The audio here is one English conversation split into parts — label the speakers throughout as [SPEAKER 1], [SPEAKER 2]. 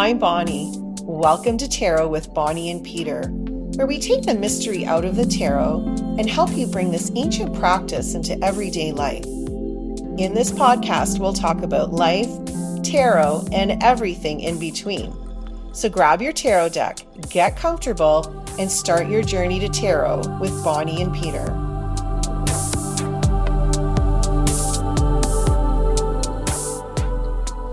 [SPEAKER 1] I'm Bonnie. Welcome to Tarot with Bonnie and Peter, where we take the mystery out of the tarot and help you bring this ancient practice into everyday life. In this podcast, we'll talk about life, tarot, and everything in between. So grab your tarot deck, get comfortable, and start your journey to tarot with Bonnie and Peter.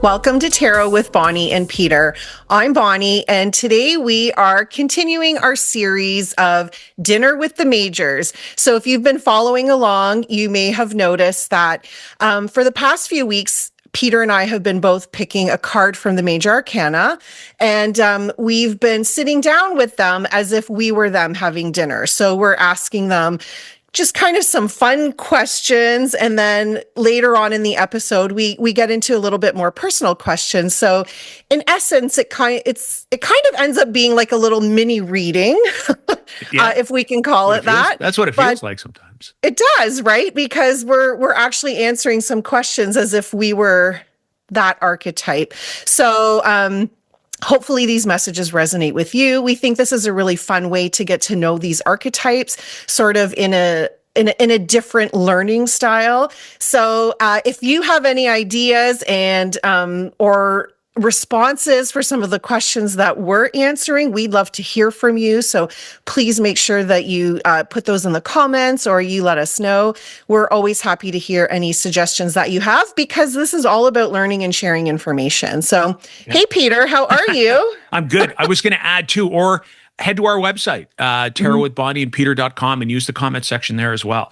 [SPEAKER 1] Welcome to Tarot with Bonnie and Peter. I'm Bonnie, and today we are continuing our series of Dinner with the Majors. So if you've been following along, you may have noticed that for the past few weeks, Peter and I have been both picking a card from the Major Arcana, and we've been sitting down with them as if we were them having dinner. So we're asking them just kind of some fun questions. And then later on in the episode, we get into a little bit more personal questions. So in essence, it kind of ends up being like a little mini reading, if we can call it that.
[SPEAKER 2] That's what it feels like sometimes.
[SPEAKER 1] It does, right? Because we're actually answering some questions as if we were that archetype. So, hopefully these messages resonate with you. We think this is a really fun way to get to know these archetypes sort of in a different learning style. So if you have any ideas and or responses for some of the questions that we're answering, we'd love to hear from you. So please make sure that you put those in the comments or you let us know. We're always happy to hear any suggestions that you have because this is all about learning and sharing information. So, Hey, Peter, how are you?
[SPEAKER 2] I'm good. I was going to add too, or head to our website, tarotwithbonnieandpeter.com, and use the comment section there as well.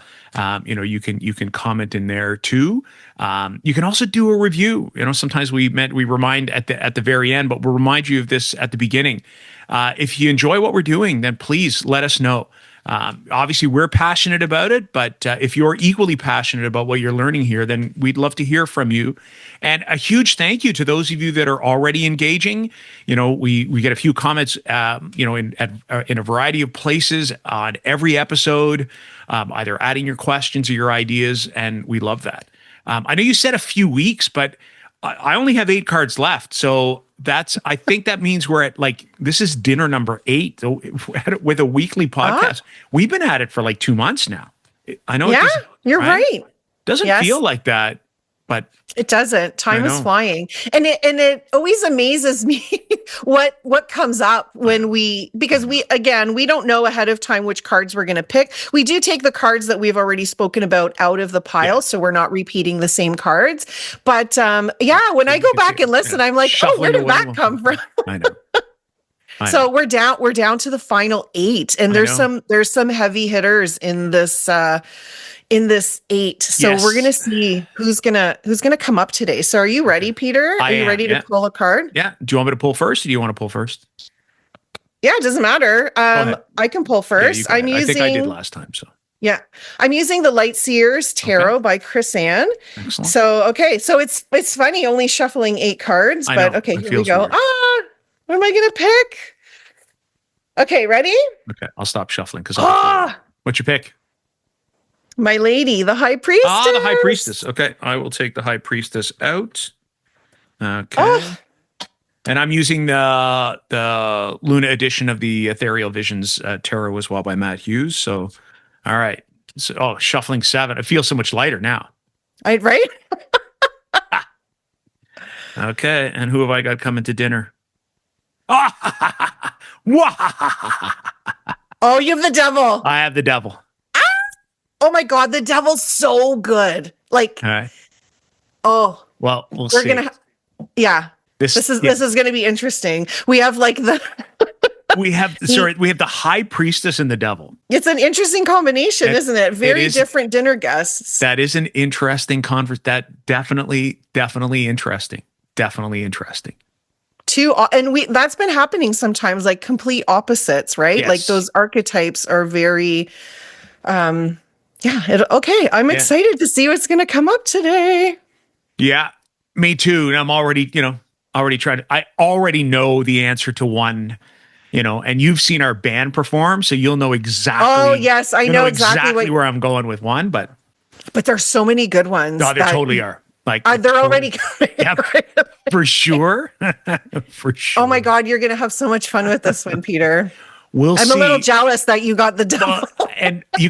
[SPEAKER 2] You can comment in there too. You can also do a review. Sometimes we remind at the very end, but we'll remind you of this at the beginning. If you enjoy what we're doing, then please let us know. Obviously, we're passionate about it, but if you're equally passionate about what you're learning here, then we'd love to hear from you. And a huge thank you to those of you that are already engaging. We get a few comments, in a variety of places on every episode, either adding your questions or your ideas, and we love that. I know you said a few weeks, but I only have 8 cards left, so I think that means we're at this is dinner number 8 with a weekly podcast. We've been at it for 2 months now. I know.
[SPEAKER 1] Yeah, you're right.
[SPEAKER 2] Doesn't feel like that, but
[SPEAKER 1] it doesn't. Time is flying, and it always amazes me what comes up because we don't know ahead of time which cards we're going to pick. We do take the cards that we've already spoken about out of the pile, so we're not repeating the same cards. But when I go back and listen, I'm like, where did that come from?
[SPEAKER 2] I know.
[SPEAKER 1] So we're down to the final 8, and there's some heavy hitters in this 8. So we're gonna see who's gonna come up today. So are you ready, Peter? Are you ready to pull a card?
[SPEAKER 2] Yeah. Do you want me to pull first, or do you want to pull first?
[SPEAKER 1] Yeah, it doesn't matter. I can pull first.
[SPEAKER 2] I think I did last time. So
[SPEAKER 1] yeah, I'm using the Light Seers Tarot by Chris Ann.
[SPEAKER 2] Excellent.
[SPEAKER 1] So so it's funny only shuffling 8 cards, but okay, here we go.
[SPEAKER 2] Weird.
[SPEAKER 1] What am I gonna pick? Okay, ready?
[SPEAKER 2] Okay, I'll stop shuffling because what's your pick?
[SPEAKER 1] My lady, the High Priestess.
[SPEAKER 2] The High Priestess. Okay, I will take the High Priestess out. Okay. And I'm using the Luna edition of the Ethereal Visions Tarot as well by Matt Hughes. So, all right. So, shuffling 7. It feels so much lighter now.
[SPEAKER 1] Right?
[SPEAKER 2] Okay, and who have I got coming to dinner?
[SPEAKER 1] Oh, you have the devil.
[SPEAKER 2] I have the devil.
[SPEAKER 1] Oh my God, the devil's so good.
[SPEAKER 2] All right.
[SPEAKER 1] Oh.
[SPEAKER 2] Well, we'll see.
[SPEAKER 1] This is going to be interesting. We have
[SPEAKER 2] we have the High Priestess and the devil.
[SPEAKER 1] It's an interesting combination, isn't it? Very different dinner guests.
[SPEAKER 2] That is an interesting That definitely interesting. Definitely interesting.
[SPEAKER 1] That's been happening sometimes, complete opposites, right?
[SPEAKER 2] Yes.
[SPEAKER 1] Those archetypes are very I'm excited to see what's going to come up today.
[SPEAKER 2] Yeah, me too. And I'm already, I already know the answer to one, and you've seen our band perform, so you'll know exactly.
[SPEAKER 1] Oh, yes, I know exactly
[SPEAKER 2] where I'm going with one, but
[SPEAKER 1] there's so many good ones.
[SPEAKER 2] No, there totally are. Like
[SPEAKER 1] They're already coming.
[SPEAKER 2] yeah, for sure. For sure.
[SPEAKER 1] Oh my God, you're going to have so much fun with this one, Peter.
[SPEAKER 2] We'll
[SPEAKER 1] I'm
[SPEAKER 2] see.
[SPEAKER 1] a little jealous that you got the
[SPEAKER 2] Well,
[SPEAKER 1] devil.
[SPEAKER 2] and you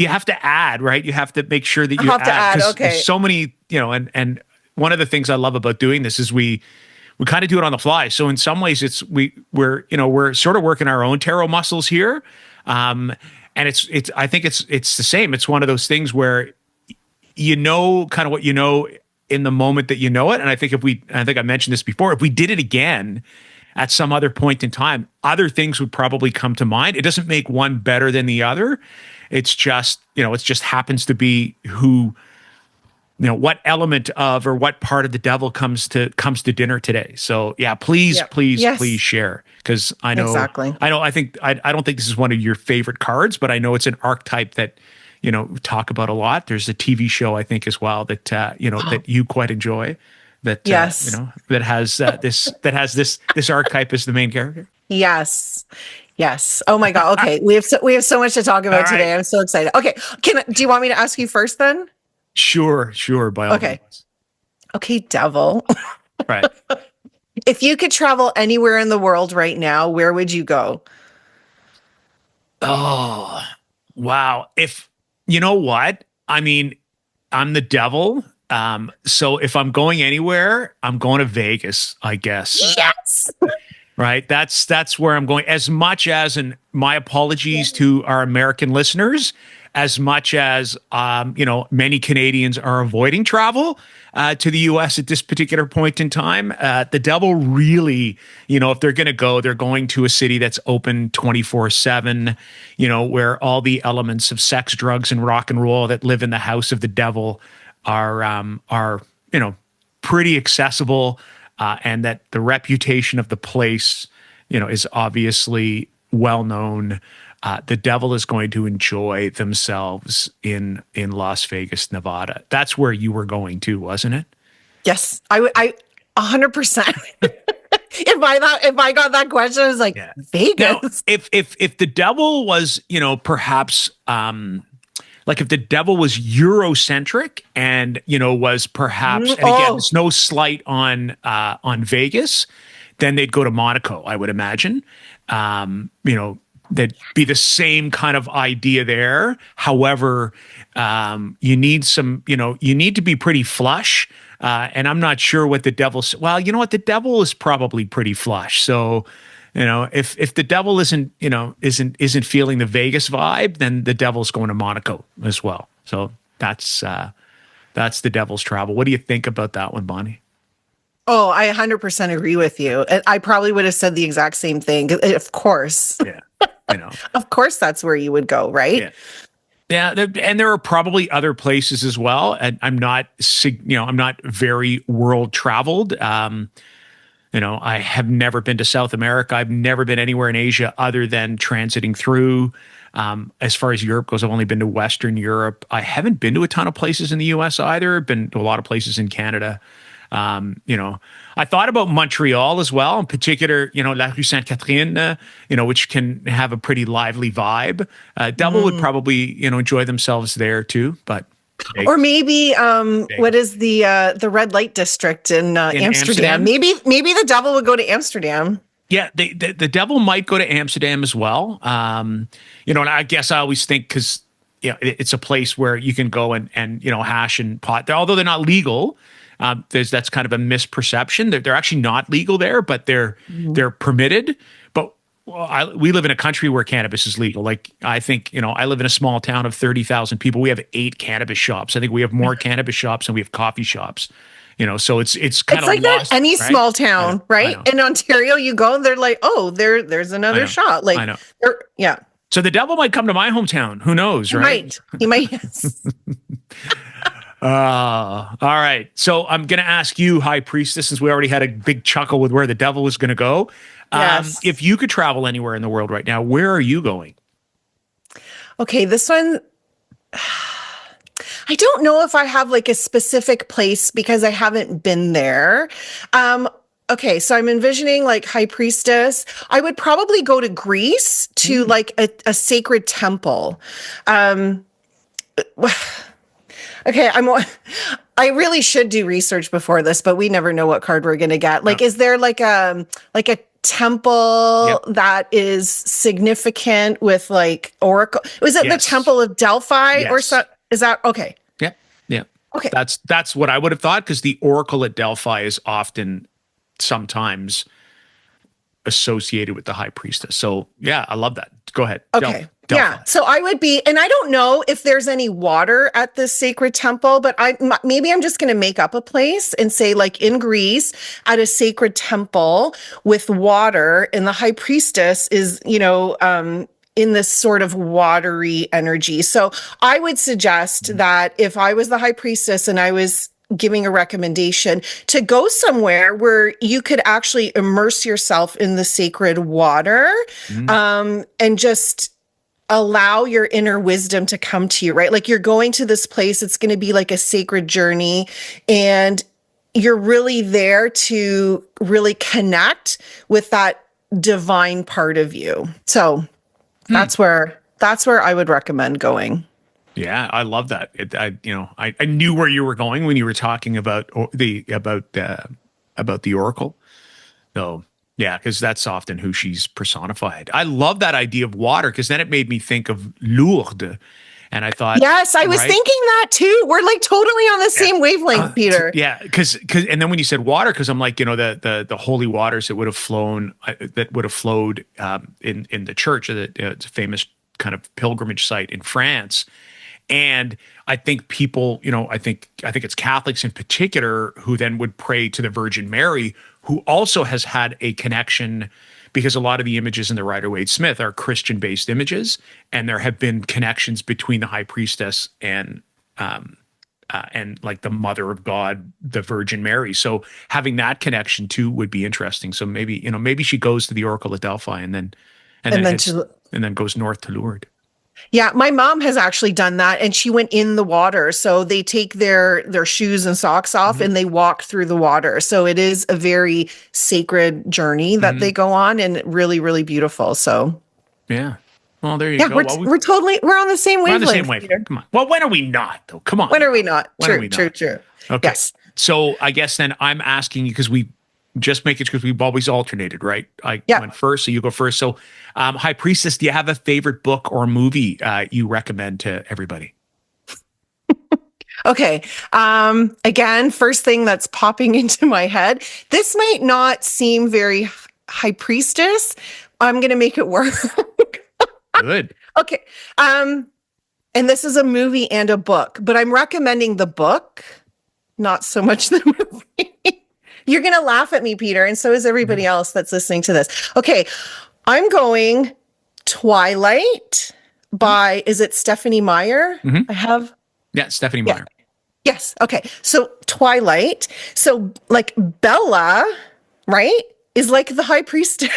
[SPEAKER 2] have to add, right? You have to make sure that
[SPEAKER 1] I
[SPEAKER 2] you
[SPEAKER 1] have to
[SPEAKER 2] add,
[SPEAKER 1] add.
[SPEAKER 2] because
[SPEAKER 1] Okay.
[SPEAKER 2] there's so many, and one of the things I love about doing this is we kind of do it on the fly. So in some ways we're sort of working our own tarot muscles here. And I think it's the same. It's one of those things where kind of what in the moment that you know it. And I think I think I mentioned this before, if we did it again at some other point in time, other things would probably come to mind. It doesn't make one better than the other. It's just, it just happens to be what element of or what part of the devil comes to dinner today. So yeah, please,
[SPEAKER 1] Yep.
[SPEAKER 2] please,
[SPEAKER 1] Yes.
[SPEAKER 2] please share. Because
[SPEAKER 1] Exactly.
[SPEAKER 2] I don't think this is one of your favorite cards, but I know it's an archetype that, we talk about a lot. There's a TV show, I think, as well that, that you quite enjoy that,
[SPEAKER 1] Yes.
[SPEAKER 2] that has this archetype as the main character.
[SPEAKER 1] Yes. Yes. Oh my God. Okay. We have so much to talk about
[SPEAKER 2] All right.
[SPEAKER 1] today. I'm so excited. Okay. Do you want me to ask you first then?
[SPEAKER 2] Sure. By all
[SPEAKER 1] Okay.
[SPEAKER 2] means.
[SPEAKER 1] Okay, devil.
[SPEAKER 2] Right.
[SPEAKER 1] If you could travel anywhere in the world right now, where would you go?
[SPEAKER 2] Oh, wow. You know what? I mean, I'm the devil. So if I'm going anywhere, I'm going to Vegas, I guess.
[SPEAKER 1] Yes.
[SPEAKER 2] Right? That's where I'm going. As much as, and my apologies to our American listeners, as much as many Canadians are avoiding travel to the US at this particular point in time, the devil really, if they're going to go, they're going to a city that's open 24/7, where all the elements of sex, drugs, and rock and roll that live in the house of the devil are pretty accessible, and that the reputation of the place, is obviously well known. The devil is going to enjoy themselves in Las Vegas, Nevada. That's where you were going to, wasn't it?
[SPEAKER 1] Yes. I 100%. If I got that question, I was like,
[SPEAKER 2] Yeah.
[SPEAKER 1] Vegas.
[SPEAKER 2] Now, if the devil was, perhaps like if the devil was Eurocentric and was perhaps, and again, it's no slight on Vegas, then they'd go to Monaco, I would imagine. That'd be the same kind of idea there. However, you need to be pretty flush. And I'm not sure what the devil's, well, you know what? The devil is probably pretty flush. So, if the devil isn't feeling the Vegas vibe, then the devil's going to Monaco as well. So that's the devil's travel. What do you think about that one, Bonnie?
[SPEAKER 1] Oh, I 100% agree with you. I probably would have said the exact same thing. Of course.
[SPEAKER 2] Yeah.
[SPEAKER 1] Of course, that's where you would go, right?
[SPEAKER 2] Yeah. And there are probably other places as well. And I'm not very world traveled. I have never been to South America. I've never been anywhere in Asia other than transiting through. As far as Europe goes, I've only been to Western Europe. I haven't been to a ton of places in the US either. Been to a lot of places in Canada. I thought about Montreal as well, in particular, La Rue Sainte-Catherine, which can have a pretty lively vibe. Devil would probably, enjoy themselves there too, but.
[SPEAKER 1] Or maybe, what is the red light district in Amsterdam? Maybe the devil would go to Amsterdam.
[SPEAKER 2] Yeah, the devil might go to Amsterdam as well. And I guess I always think because it's a place where you can go and hash and pot. Although they're not legal, that's kind of a misperception. They're actually not legal there, but they're permitted. But we live in a country where cannabis is legal. Like I think I live in a small town of 30,000 people. We have 8 cannabis shops. I think we have more cannabis shops than we have coffee shops. So it's kind of
[SPEAKER 1] like
[SPEAKER 2] lost,
[SPEAKER 1] that any
[SPEAKER 2] right?
[SPEAKER 1] small town, right? In Ontario, you go and they're like, oh, there's another shop. Like,
[SPEAKER 2] I know.
[SPEAKER 1] Yeah.
[SPEAKER 2] So the devil might come to my hometown. Who knows, right?
[SPEAKER 1] He might. Yes.
[SPEAKER 2] All right. So I'm going to ask you, High Priestess, since we already had a big chuckle with where the devil was going to go.
[SPEAKER 1] Yes.
[SPEAKER 2] If you could travel anywhere in the world right now, where are you going?
[SPEAKER 1] Okay, this one, I don't know if I have like a specific place because I haven't been there. Okay, so I'm envisioning like High Priestess. I would probably go to Greece to like a sacred temple. Okay, I really should do research before this, but we never know what card we're going to get. Like,
[SPEAKER 2] Oh,
[SPEAKER 1] is there like a temple
[SPEAKER 2] yep.
[SPEAKER 1] that is significant with like oracle? Was it the
[SPEAKER 2] Yes.
[SPEAKER 1] Temple of Delphi or
[SPEAKER 2] Yes.
[SPEAKER 1] so? Is that okay?
[SPEAKER 2] Yep. Yep.
[SPEAKER 1] Okay.
[SPEAKER 2] That's what I would have thought, because the Oracle at Delphi is often sometimes associated with the High Priestess. So yeah, I love that. Go ahead.
[SPEAKER 1] Okay.
[SPEAKER 2] Delphi.
[SPEAKER 1] Yeah. So I would be, and I don't know if there's any water at this sacred temple, but maybe I'm just going to make up a place and say, like in Greece, at a sacred temple with water, and the high priestess is, in this sort of watery energy. So I would suggest that if I was the high priestess and I was giving a recommendation, to go somewhere where you could actually immerse yourself in the sacred water,
[SPEAKER 2] Mhm.
[SPEAKER 1] and just allow your inner wisdom to come to you, right? Like you're going to this place, it's going to be like a sacred journey, and you're really there to really connect with that divine part of you. So that's where I would recommend going.
[SPEAKER 2] Yeah, I love that. I knew where you were going when you were talking about the Oracle. So yeah, because that's often who she's personified. I love that idea of water, because then it made me think of Lourdes, and I thought,
[SPEAKER 1] Yes, I was
[SPEAKER 2] right,
[SPEAKER 1] thinking that too. We're like totally on the same wavelength, Peter.
[SPEAKER 2] yeah, because and then when you said water, because I'm like, the holy waters that would have flowed in the church, it's a famous kind of pilgrimage site in France. And I think people, I think it's Catholics in particular who then would pray to the Virgin Mary, who also has had a connection, because a lot of the images in the Rider-Waite-Smith are Christian-based images, and there have been connections between the High Priestess and like the Mother of God, the Virgin Mary. So having that connection too would be interesting. So maybe she goes to the Oracle at Delphi, and then
[SPEAKER 1] And then
[SPEAKER 2] heads
[SPEAKER 1] to
[SPEAKER 2] and then goes north to Lourdes.
[SPEAKER 1] Yeah, my mom has actually done that, and she went in the water. So they take their shoes and socks off
[SPEAKER 2] Mhm.
[SPEAKER 1] and they walk through the water. So it is a very sacred journey that they
[SPEAKER 2] Mhm.
[SPEAKER 1] go on, and really, really beautiful. So
[SPEAKER 2] Yeah. Well, there you
[SPEAKER 1] yeah,
[SPEAKER 2] go.
[SPEAKER 1] we're
[SPEAKER 2] Well,
[SPEAKER 1] we're on the same
[SPEAKER 2] we're on the same
[SPEAKER 1] wavelength,
[SPEAKER 2] wavelength.
[SPEAKER 1] Peter.
[SPEAKER 2] Come on. Well, when are we not, though? Come on
[SPEAKER 1] When are we
[SPEAKER 2] now.
[SPEAKER 1] not?
[SPEAKER 2] When are
[SPEAKER 1] True,
[SPEAKER 2] we
[SPEAKER 1] true,
[SPEAKER 2] not?
[SPEAKER 1] true.
[SPEAKER 2] Okay.
[SPEAKER 1] Yes.
[SPEAKER 2] So I guess then I'm asking you, because we just make it, because we've always alternated, right? I
[SPEAKER 1] Yeah.
[SPEAKER 2] went first, so you go first. So, High Priestess, do you have a favorite book or movie you recommend to everybody?
[SPEAKER 1] Okay. Again, first thing that's popping into my head. This might not seem very high priestess. I'm gonna make it work.
[SPEAKER 2] Good.
[SPEAKER 1] Okay. And this is a movie and a book, but I'm recommending the book, not so much the movie. You're going to laugh at me, Peter, and so is everybody else that's listening to this. Okay, I'm going Twilight by, is it Stephanie Meyer?
[SPEAKER 2] Mhm.
[SPEAKER 1] I have,
[SPEAKER 2] Yeah, Stephanie
[SPEAKER 1] yeah.
[SPEAKER 2] Meyer.
[SPEAKER 1] Yes. Okay. So Twilight. So like Bella, right, is like the high priestess.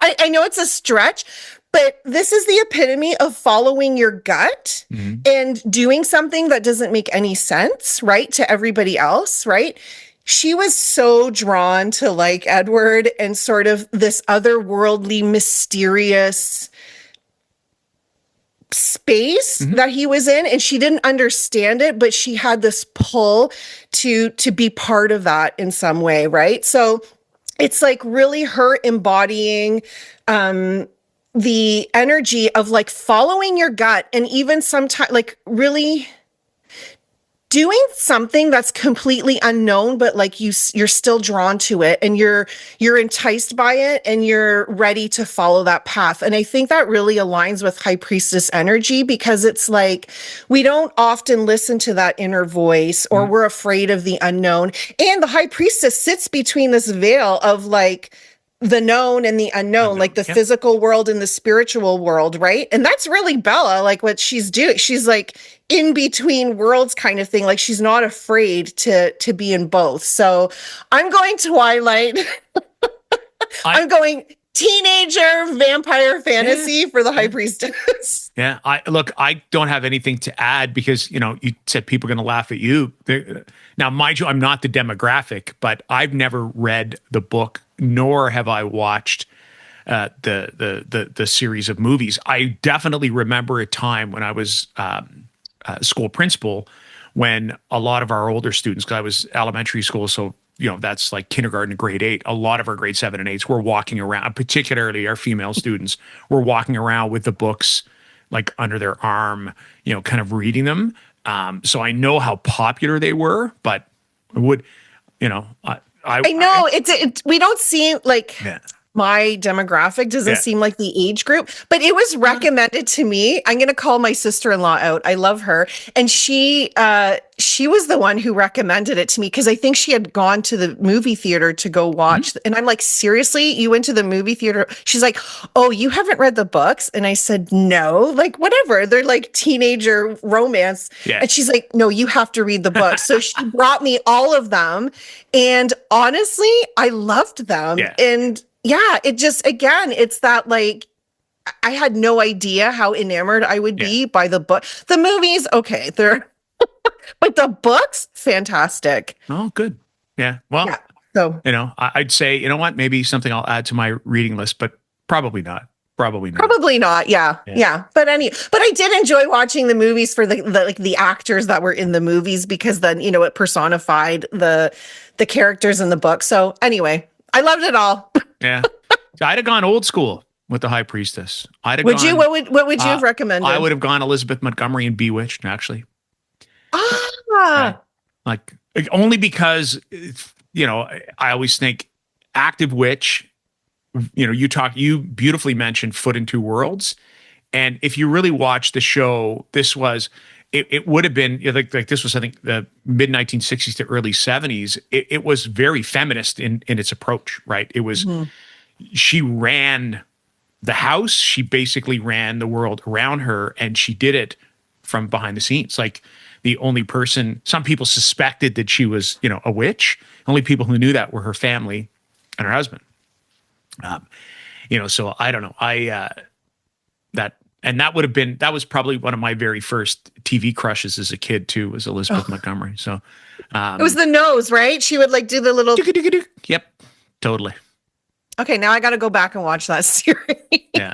[SPEAKER 1] I know it's a stretch, but this is the epitome of following your gut
[SPEAKER 2] Mhm.
[SPEAKER 1] and doing something that doesn't make any sense, right, to everybody else, right? She was so drawn to like Edward and sort of this otherworldly, mysterious space
[SPEAKER 2] Mhm.
[SPEAKER 1] that he was in, and she didn't understand it, but she had this pull to be part of that in some way, right? So it's like really her embodying the energy of like following your gut, and even sometimes like really doing something that's completely unknown, but like you're still drawn to it, and you're enticed by it, and you're ready to follow that path. And I think that really aligns with high priestess energy, because it's like we don't often listen to that inner voice, or we're afraid of the unknown. And the high priestess sits between this veil of like the known and the unknown, like the
[SPEAKER 2] Yep.
[SPEAKER 1] physical world and the spiritual world, right? And that's really Bella, like what she's doing. She's like in between worlds kind of thing. Like she's not afraid to be in both. So I'm going Twilight.
[SPEAKER 2] I
[SPEAKER 1] I'm going teenager vampire
[SPEAKER 2] Yeah.
[SPEAKER 1] fantasy for the high
[SPEAKER 2] Yeah.
[SPEAKER 1] priestess.
[SPEAKER 2] Yeah, I don't have anything to add, because you said people are going to laugh at you. Now, mind you, I'm not the demographic, but I've never read the book, nor have I watched the series of movies. I definitely remember a time when I was a school principal, when a lot of our older students, because I was elementary school, so that's like kindergarten to grade 8. A lot of our grade 7 and 8s were walking around, particularly our female students, were walking around with the books like under their arm, kind of reading them. So I know how popular they were, but I would,
[SPEAKER 1] I know we don't see like
[SPEAKER 2] yeah.
[SPEAKER 1] my demographic doesn't
[SPEAKER 2] Yeah.
[SPEAKER 1] seem like the age group, but it was recommended to me. I'm going to call my sister-in-law out. I love her. And she was the one who recommended it to me because I think she had gone to the movie theater to go watch. And I'm like, seriously, you went to the movie theater? She's like, oh, you haven't read the books? And I said, no, like whatever. They're like teenager romance.
[SPEAKER 2] Yeah.
[SPEAKER 1] And she's like, no, you have to read the books. So she brought me all of them. And honestly, I loved them.
[SPEAKER 2] Yeah.
[SPEAKER 1] And yeah, it just, again, it's that like, I had no idea how enamored I would be by the book. The movies, okay, but the books, fantastic.
[SPEAKER 2] Oh, good. Yeah. Well,
[SPEAKER 1] Yeah. So,
[SPEAKER 2] I'd say, you know what, maybe something I'll add to my reading list, but probably not. Probably not.
[SPEAKER 1] probably not. Yeah. But I did enjoy watching the movies for the actors that were in the movies because then, it personified the characters in the book. So anyway, I loved it all.
[SPEAKER 2] Yeah. I'd have gone old school with the High Priestess.
[SPEAKER 1] What would you have recommended?
[SPEAKER 2] I would have gone Elizabeth Montgomery and Bewitched, actually.
[SPEAKER 1] Ah.
[SPEAKER 2] Like only because, I always think active witch, you beautifully mentioned Foot in Two Worlds. And if you really watch the show, it would have been like this was, I think, the mid 1960s to early 70s. It was very feminist in its approach, right? It was, she ran the house. She basically ran the world around her, and she did it from behind the scenes. Like the only person, some people suspected that she was, a witch. Only people who knew that were her family and her husband. So I don't know. That was probably one of my very first TV crushes as a kid too, was Elizabeth Montgomery. So
[SPEAKER 1] it was the nose, right? She would like do the little.
[SPEAKER 2] Yep, totally.
[SPEAKER 1] Okay, now I got to go back and watch that series.
[SPEAKER 2] Yeah,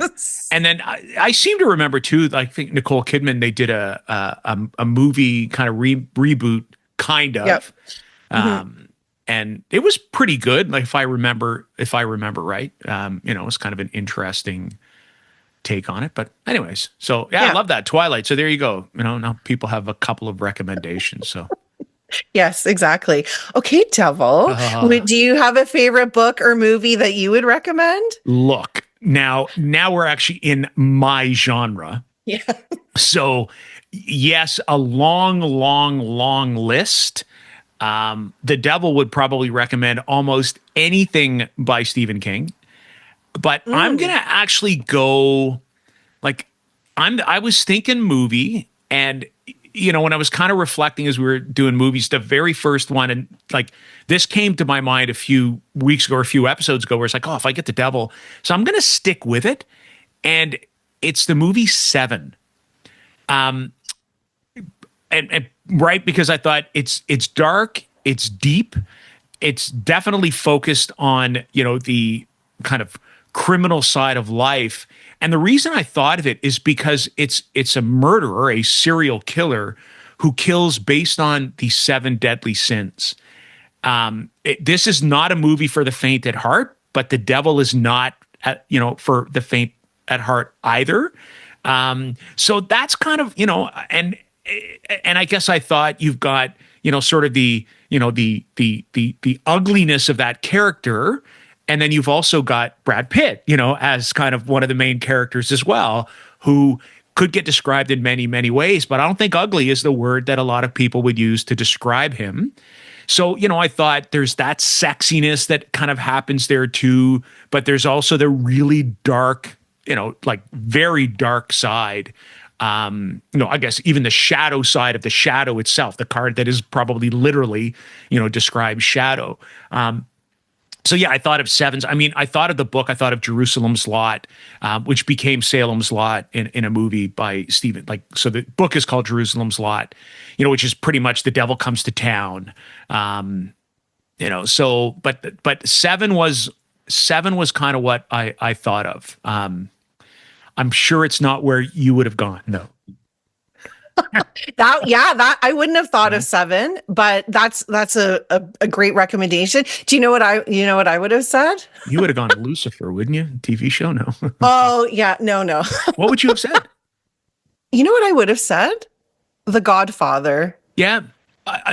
[SPEAKER 2] and then I seem to remember too. I think Nicole Kidman, they did a movie kind of reboot, kind of.
[SPEAKER 1] Yep.
[SPEAKER 2] And it was pretty good. Like if I remember right, it was kind of an interesting take on it. But anyways, so yeah, I love that Twilight. So there you go. Now people have a couple of recommendations. So
[SPEAKER 1] yes, exactly. Okay, Devil, do you have a favorite book or movie that you would recommend?
[SPEAKER 2] Look, now we're actually in my genre.
[SPEAKER 1] Yeah.
[SPEAKER 2] So yes, a long list. The Devil would probably recommend almost anything by Stephen King, but I'm going to actually go I was thinking movie, and when I was kind of reflecting as we were doing movies, the very first one, and this came to my mind a few weeks ago or a few episodes ago, where it's like, oh, if I get The Devil, so I'm going to stick with it. And it's the movie Seven. And right, because I thought it's dark, it's deep, it's definitely focused on the kind of criminal side of life. And the reason I thought of it is because it's a murderer, a serial killer who kills based on the 7 deadly sins. This is not a movie for the faint at heart, but The Devil is not for the faint at heart either. So that's kind of and I guess I thought you've got, sort of the ugliness of that character. And then you've also got Brad Pitt, as kind of one of the main characters as well, who could get described in many, many ways. But I don't think ugly is the word that a lot of people would use to describe him. So, I thought there's that sexiness that kind of happens there too. But there's also the really dark, very dark side. I guess even the shadow side of the shadow itself, the card that is probably literally, describes shadow. So yeah, I thought of Sevens. I mean, I thought of the book. I thought of Jerusalem's Lot, which became Salem's Lot in a movie by Stephen. So the book is called Jerusalem's Lot, which is pretty much the devil comes to town. So but Seven was kind of what I thought of. I'm sure it's not where you would have gone. No.
[SPEAKER 1] That I wouldn't have thought of
[SPEAKER 2] Right?
[SPEAKER 1] 7, but that's a great recommendation. Do you know what I would have said?
[SPEAKER 2] You would have gone Lucifer, wouldn't you? TV show? No.
[SPEAKER 1] Oh, yeah, no.
[SPEAKER 2] What would you have said?
[SPEAKER 1] You know what I would have said? The Godfather.
[SPEAKER 2] Yeah.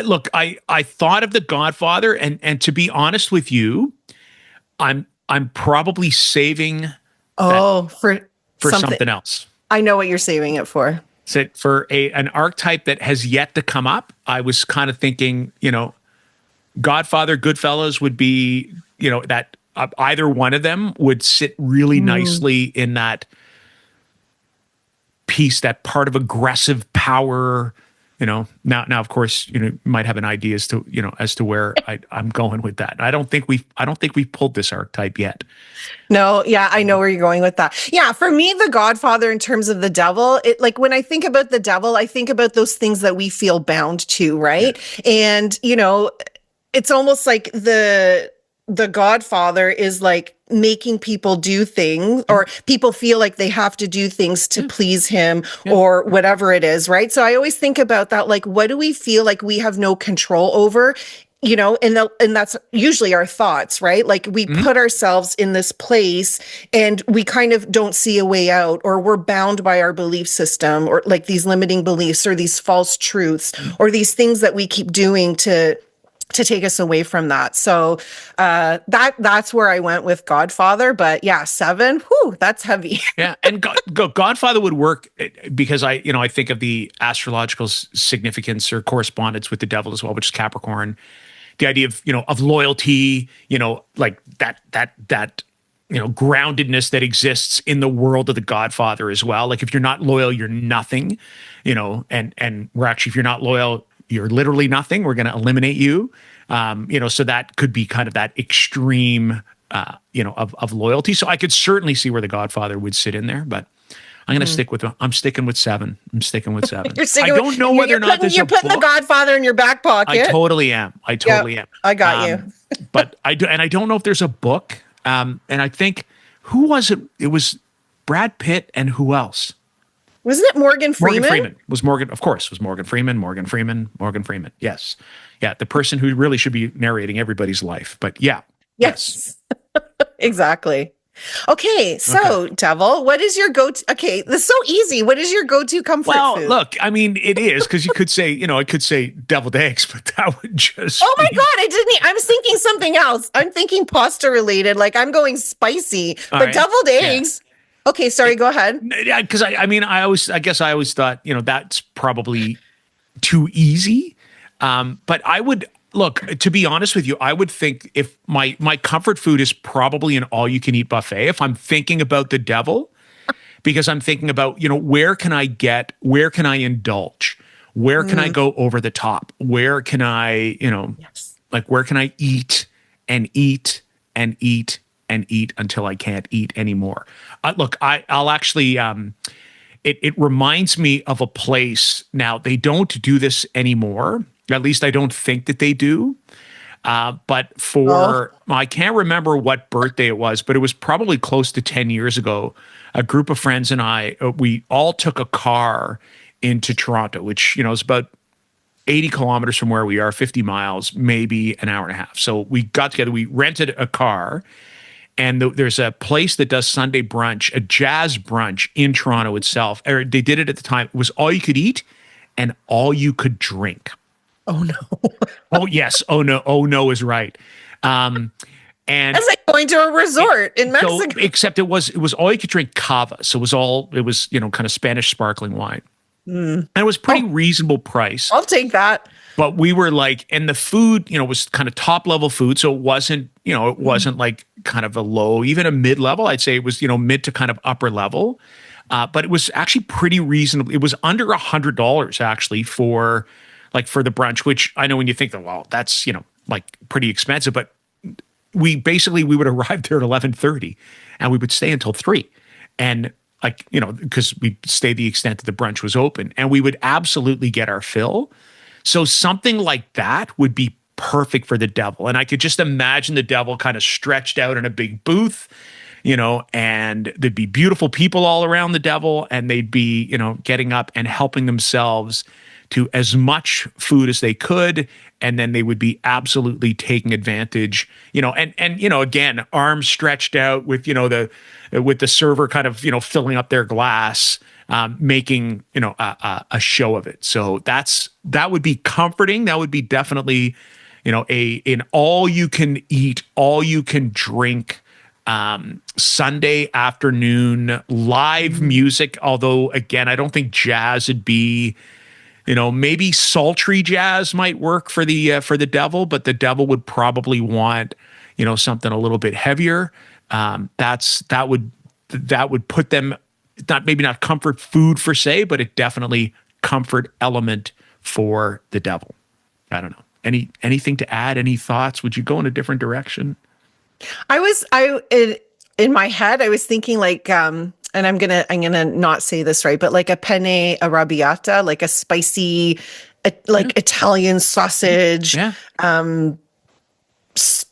[SPEAKER 2] Look, I thought of The Godfather, and to be honest with you, I'm probably saving that
[SPEAKER 1] Oh,
[SPEAKER 2] for
[SPEAKER 1] something.
[SPEAKER 2] something else.
[SPEAKER 1] I know what you're saving it for.
[SPEAKER 2] So for an archetype that has yet to come up, I was kind of thinking, Godfather, Goodfellas would be, that either one of them would sit really nicely in that piece, that part of aggressive power. Now of course, you might have an idea as to where I'm going with that. I don't think we've pulled this archetype yet.
[SPEAKER 1] No, yeah, I know where you're going with that. Yeah, for me, the Godfather, in terms of the devil, it, like, when I think about the devil, I think about those things that we feel bound to, right? And it's almost like the Godfather is like making people do things, or people feel like they have to do things to please him, or whatever it is, right? So I always think about that, like, what do we feel like we have no control over? And that's usually our thoughts, right? Like, we put ourselves in this place and we kind of don't see a way out, or we're bound by our belief system, or like these limiting beliefs, or these false truths, or these things that we keep doing to take us away from that. So that's where I went with Godfather. But yeah, 7, whew, that's heavy.
[SPEAKER 2] Yeah, and Godfather would work because I think of the astrological significance or correspondence with the devil as well, which is Capricorn. The idea of loyalty, like that groundedness that exists in the world of the Godfather as well. Like, if you're not loyal, you're nothing, and we're actually, if you're not loyal, you're literally nothing. We're going to eliminate you. So that could be kind of that extreme, of loyalty. So I could certainly see where the Godfather would sit in there, but I'm going to I'm sticking with 7. I'm sticking with 7. I don't know whether or not
[SPEAKER 1] you're putting the Godfather in your back pocket.
[SPEAKER 2] I totally am. I totally am.
[SPEAKER 1] I got you.
[SPEAKER 2] But I don't know if there's a book. And I think, who was it? It was Brad Pitt, and who else?
[SPEAKER 1] Wasn't it Morgan Freeman?
[SPEAKER 2] Morgan Freeman was Morgan. Of course, was Morgan Freeman. Morgan Freeman. Yes, yeah, the person who really should be narrating everybody's life. But yeah,
[SPEAKER 1] yes. Exactly. Okay, so Devil, what is your go-to? Okay, this is so easy. What is your go-to comfort food?
[SPEAKER 2] Well, look, I mean, it is, because you could say, I could say deviled eggs, but that would just.
[SPEAKER 1] Oh my God, I was thinking something else. I'm thinking pasta related. Like, I'm going spicy, but deviled eggs. Yeah. Okay, sorry, go ahead.
[SPEAKER 2] Yeah, because I guess I always thought, that's probably too easy. But I would. Look, to be honest with you, I would think if my comfort food is probably an all-you-can-eat buffet, if I'm thinking about the devil, because I'm thinking about, where can I indulge? Where can I go over the top? Where can I, like, where can I eat and eat and eat and eat until I can't eat anymore? Look, I'll actually, it reminds me of a place. Now, they don't do this anymore. At least I don't think that they do. But I can't remember what birthday it was, but it was probably close to 10 years ago. A group of friends and I, we all took a car into Toronto, which, is about 80 kilometers from where we are, 50 miles, maybe an hour and a half. So we got together, we rented a car, and there's a place that does Sunday brunch, a jazz brunch in Toronto itself. They did it at the time. It was all you could eat and all you could drink.
[SPEAKER 1] Oh no.
[SPEAKER 2] Oh yes. Oh no. Oh no is right. And
[SPEAKER 1] it's like going to a resort in Mexico.
[SPEAKER 2] So, except it was all you could drink cava. So it was kind of Spanish sparkling wine. And it was pretty reasonable price.
[SPEAKER 1] I'll take that.
[SPEAKER 2] But we were like, and the food, was kind of top level food. So it wasn't, it wasn't like kind of a low, even a mid level. I'd say it was, mid to kind of upper level. But it was actually pretty reasonable. It was under $100 actually for the brunch, which I know when you think that, well, that's, like pretty expensive, but we would arrive there at 11:30 and we would stay until 3. And because we stayed the extent that the brunch was open, and we would absolutely get our fill. So something like that would be perfect for the devil. And I could just imagine the devil kind of stretched out in a big booth, and there'd be beautiful people all around the devil, and they'd be, getting up and helping themselves to as much food as they could, and then they would be absolutely taking advantage, and again, arms stretched out with the server kind of filling up their glass, making a show of it. So that would be comforting. That would be definitely an all you can eat, all you can drink Sunday afternoon live music. Although again, I don't think jazz would be. Maybe sultry jazz might work for the devil, but the devil would probably want, something a little bit heavier. That would put them not comfort food per se, but it definitely comfort element for the devil. I don't know. Anything to add? Any thoughts? Would you go in a different direction?
[SPEAKER 1] In my head, I was thinking like, and I'm gonna not say this right, but like a penne arrabbiata, like a spicy, Italian sausage,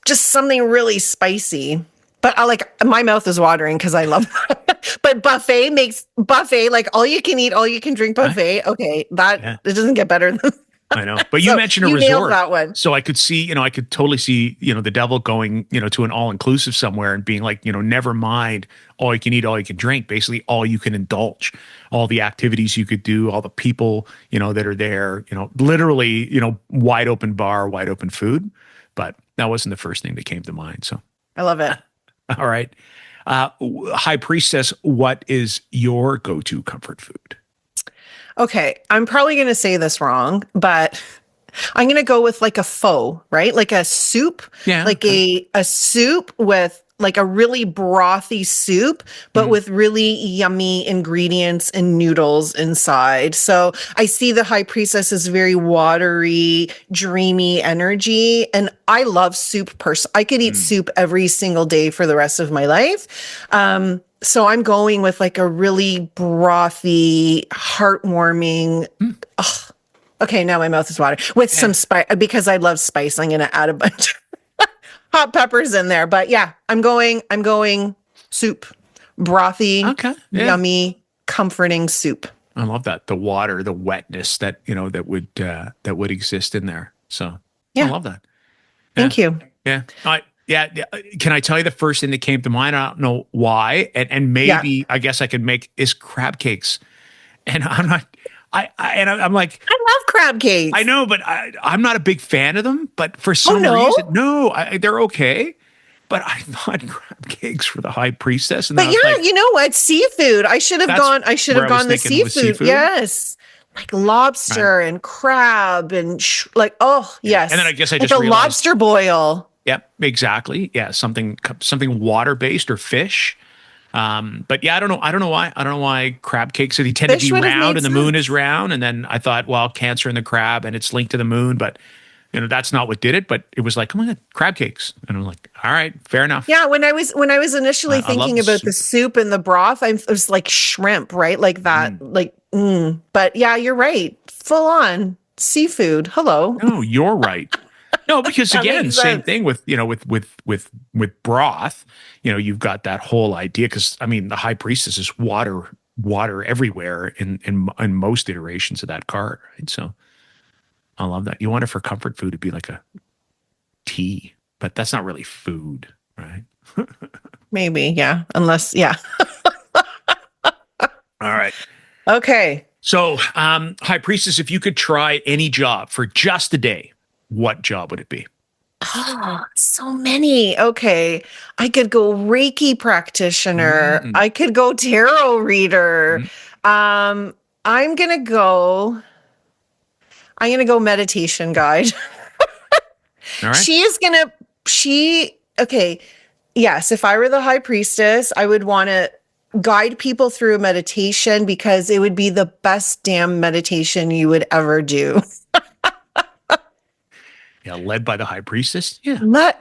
[SPEAKER 1] just something really spicy. But my mouth is watering because I love that. But buffet like all you can eat, all you can drink buffet. Okay, it doesn't get better than.
[SPEAKER 2] I know, but you mentioned a resort.
[SPEAKER 1] Nailed that one.
[SPEAKER 2] So I could see, I could totally see, the devil going, to an all-inclusive somewhere and being like, never mind all you can eat, all you can drink, basically all you can indulge, all the activities you could do, all the people, that are there, literally, wide open bar, wide open food. But that wasn't the first thing that came to mind. So
[SPEAKER 1] I love it.
[SPEAKER 2] All right. High Priestess, what is your go-to comfort food?
[SPEAKER 1] Okay, I'm probably going to say this wrong, but I'm going to go with like a pho, right? Like a soup, a soup with like a really brothy soup, but with really yummy ingredients and noodles inside. So I see the High Priestess as very watery, dreamy energy. And I love soup I could eat soup every single day for the rest of my life. So I'm going with like a really brothy, heartwarming. Okay, now my mouth is watering with some spice because I love spice. I'm going to add a bunch of hot peppers in there. But yeah, I'm going soup, brothy, yummy, comforting soup.
[SPEAKER 2] I love that. The water, the wetness that that would exist in there. So I love that.
[SPEAKER 1] Thank you.
[SPEAKER 2] Yeah. Yeah. Can I tell you the first thing that came to mind? I don't know why. And maybe I guess I could make is crab cakes. And I'm not, I'm like,
[SPEAKER 1] I love crab cakes.
[SPEAKER 2] I know, but I'm not a big fan of them. But for some reason, they're okay. But I thought crab cakes for the High Priestess. And
[SPEAKER 1] but you know what? Seafood. I should have gone the seafood. Yes. Like lobster and crab and yes.
[SPEAKER 2] And then I guess I
[SPEAKER 1] like
[SPEAKER 2] just
[SPEAKER 1] a lobster boil.
[SPEAKER 2] Yep, exactly. Yeah, something water-based or fish. But yeah, I don't know why crab cakes. So they tend to be round and the moon is round. And then I thought, well, Cancer and the crab and it's linked to the moon, but that's not what did it. But it was like, oh my God, crab cakes. And I'm like, all right, fair enough.
[SPEAKER 1] Yeah, when I was initially thinking about the soup and the broth, it was like shrimp, right? Like that, But yeah, you're right. Full on seafood. Hello.
[SPEAKER 2] No, you're right. No, because again, same thing with with broth. You've got that whole idea because the High Priestess is water everywhere in most iterations of that card, right? So I love that. You want it for comfort food to be like a tea, but that's not really food, right?
[SPEAKER 1] Maybe, yeah. Unless, yeah.
[SPEAKER 2] All right.
[SPEAKER 1] Okay.
[SPEAKER 2] So, High Priestess, if you could try any job for just a day, what job would it be?
[SPEAKER 1] Oh, so many. Okay. I could go Reiki practitioner. I could go tarot reader. I'm going to go meditation guide.
[SPEAKER 2] All right.
[SPEAKER 1] Okay. Yes. If I were the High Priestess, I would want to guide people through a meditation because it would be the best damn meditation you would ever do.
[SPEAKER 2] Yeah, led by the High Priestess. Yeah.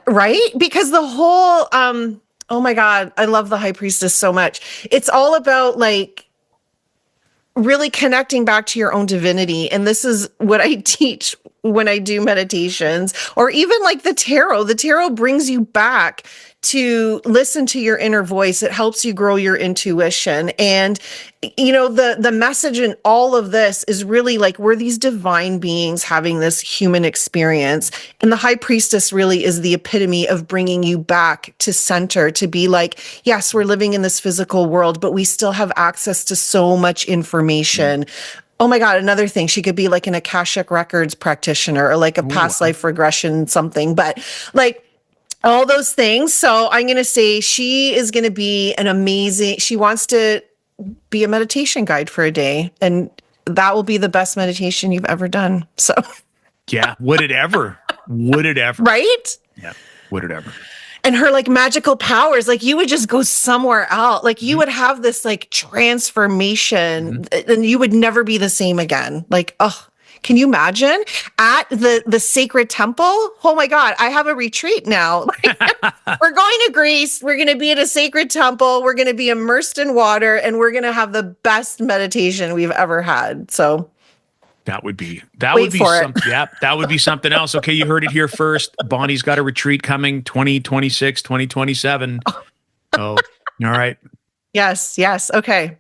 [SPEAKER 1] Right? Because the whole, oh my God, I love the High Priestess so much. It's all about like really connecting back to your own divinity. And this is what I teach when I do meditations, or even like the tarot. The tarot brings you back to listen to your inner voice. It helps you grow your intuition. And the message in all of this is really like we're these divine beings having this human experience. And the High Priestess really is the epitome of bringing you back to center, to be like, yes, we're living in this physical world, but we still have access to so much information. Oh my God, another thing, she could be like an Akashic Records practitioner or like a past life regression something, but like all those things. So I'm going to say she is going to be she wants to be a meditation guide for a day, and that will be the best meditation you've ever done. So
[SPEAKER 2] yeah, would it ever? Would it ever?
[SPEAKER 1] Right?
[SPEAKER 2] Yeah, would it ever?
[SPEAKER 1] And her like magical powers, like you would just go somewhere else. Like you would have this like transformation and you would never be the same again. Like, oh, can you imagine at the sacred temple? Oh my God, I have a retreat now. We're going to Greece. We're going to be at a sacred temple. We're going to be immersed in water, and we're going to have the best meditation we've ever had. So
[SPEAKER 2] that would be
[SPEAKER 1] something.
[SPEAKER 2] Yeah, that would be something else. Okay, you heard it here first. Bonnie's got a retreat coming 2026, 2027. Oh, all right.
[SPEAKER 1] Yes. Okay.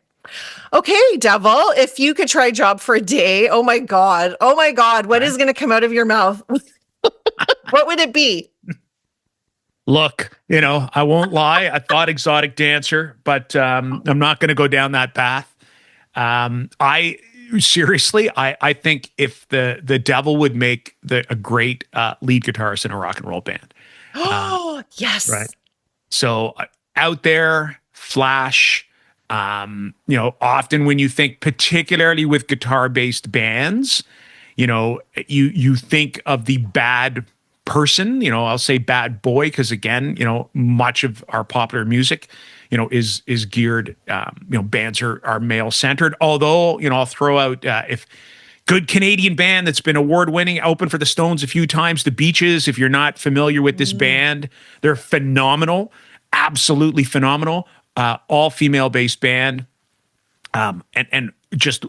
[SPEAKER 1] Okay, devil, if you could try job for a day, oh my God, what is going to come out of your mouth? What would it be?
[SPEAKER 2] Look, I won't lie. I thought exotic dancer, but I'm not going to go down that path. I think if the devil would make a great lead guitarist in a rock and roll band.
[SPEAKER 1] Oh, yes.
[SPEAKER 2] Right. So out there, flash. Often when you think, particularly with guitar-based bands, you think of the bad person. I'll say bad boy because again, much of our popular music, is geared. Bands are male centered. Although, I'll throw out if good Canadian band that's been award winning, opened for the Stones a few times, The Beaches. If you're not familiar with this band, they're phenomenal, absolutely phenomenal. All female based band, and just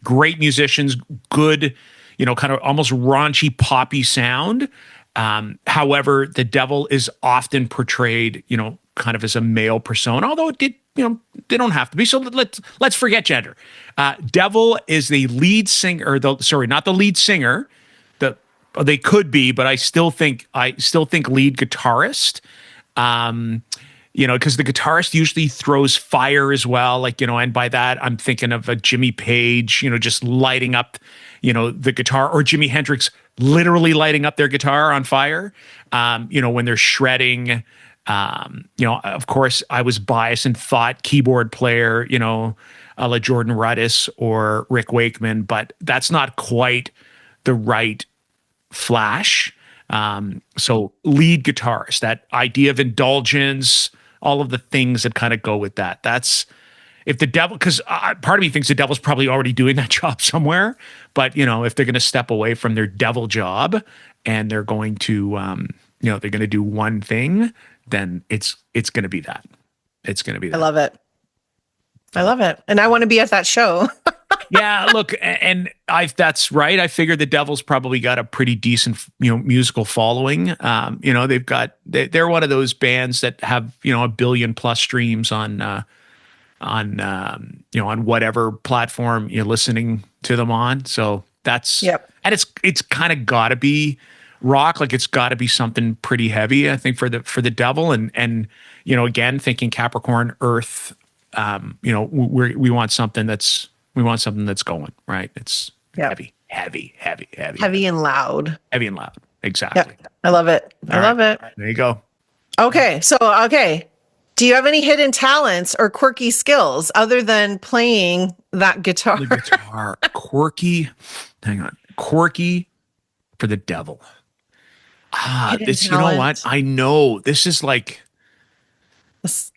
[SPEAKER 2] great musicians, good, kind of almost raunchy poppy sound. However, the devil is often portrayed, kind of as a male persona, although it did, they don't have to be. So let's forget gender. Devil is the lead singer, not the lead singer. They could be, but I still think lead guitarist. Because the guitarist usually throws fire as well. And by that, I'm thinking of a Jimmy Page, just lighting up, the guitar, or Jimi Hendrix literally lighting up their guitar on fire, when they're shredding. Of course, I was biased and thought keyboard player, a la Jordan Rudess or Rick Wakeman, but that's not quite the right flash. So lead guitarist, that idea of indulgence, all of the things that kind of go with that. That's if the devil, because part of me thinks the devil's probably already doing that job somewhere. But if they're going to step away from their devil job and they're going to, they're going to do one thing, then it's going to be that. It's going to be that.
[SPEAKER 1] I love it. And I want to be at that show.
[SPEAKER 2] Yeah, look, and that's right. I figure the devil's probably got a pretty decent, musical following. They're one of those bands that have, 1 billion plus streams on whatever platform you're listening to them on. So that's, and it's kind of got to be rock. Like it's got to be something pretty heavy, I think, for the devil. And again, thinking Capricorn, Earth, we want something that's going, right. It's heavy
[SPEAKER 1] and loud.
[SPEAKER 2] Heavy and loud. Exactly.
[SPEAKER 1] Yep. I love it. I love it.
[SPEAKER 2] There you go.
[SPEAKER 1] Okay. So, do you have any hidden talents or quirky skills other than playing that guitar?
[SPEAKER 2] The guitar. Quirky for the devil. This, talent. You know what? I know this is like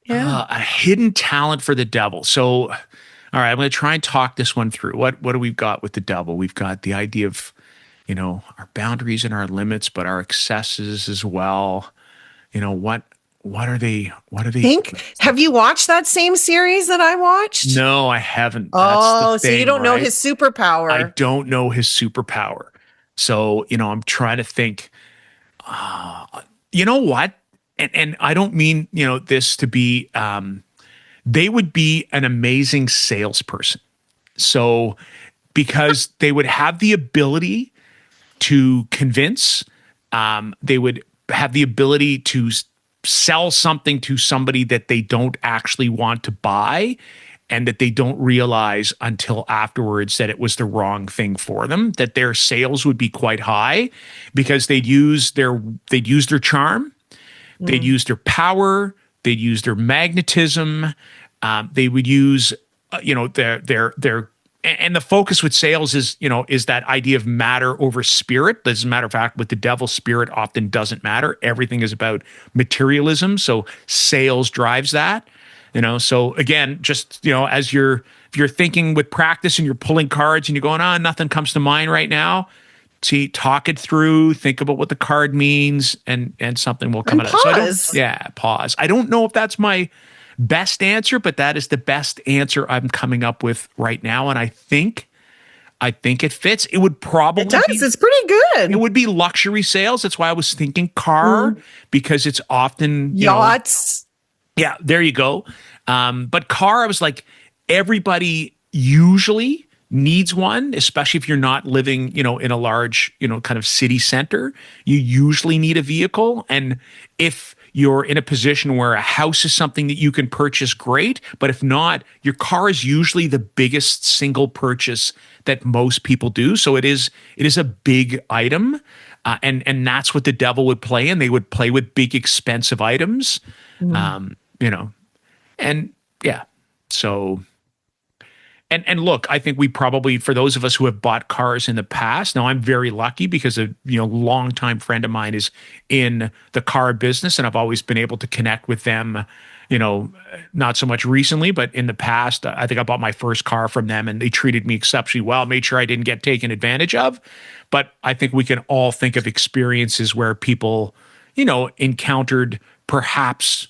[SPEAKER 2] a hidden talent for the devil. So, all right, I'm going to try and talk this one through. What do we got with the devil? We've got the idea of, our boundaries and our limits, but our excesses as well. What are they?
[SPEAKER 1] Have you watched that same series that I watched?
[SPEAKER 2] No, I haven't.
[SPEAKER 1] That's the thing, so you don't know his superpower.
[SPEAKER 2] I don't know his superpower. So, I'm trying to think, you know what? And I don't mean, this to be, they would be an amazing salesperson. So, because they would have the ability to convince, they would have the ability to sell something to somebody that they don't actually want to buy and that they don't realize until afterwards that it was the wrong thing for them, that their sales would be quite high because they'd use their charm, they'd use their power, they'd use their magnetism, they would use their and the focus with sales is that idea of matter over spirit. As a matter of fact, with the devil, spirit often doesn't matter. Everything is about materialism. So sales drives that. So again, just if you're thinking with practice and you're pulling cards and you're going, nothing comes to mind right now. See, talk it through, think about what the card means, and something will come out of it. So pause. I don't know if that's my best answer, but that is the best answer I'm coming up with right now. And I think it fits. It would probably
[SPEAKER 1] it's pretty good.
[SPEAKER 2] It would be luxury sales. That's why I was thinking car, because it's often
[SPEAKER 1] yachts.
[SPEAKER 2] Yeah, there you go. But car, I was like, everybody usually needs one, especially if you're not living, in a large, kind of city center. You usually need a vehicle. And if you're in a position where a house is something that you can purchase, great. But if not, your car is usually the biggest single purchase that most people do. So it is a big item. And that's what the devil would play in. They would play with big, expensive items, and yeah. So, and look, I think we probably, for those of us who have bought cars in the past, now I'm very lucky because a longtime friend of mine is in the car business, and I've always been able to connect with them. Not so much recently, but in the past, I think I bought my first car from them, and they treated me exceptionally well. Made sure I didn't get taken advantage of. But I think we can all think of experiences where people, encountered perhaps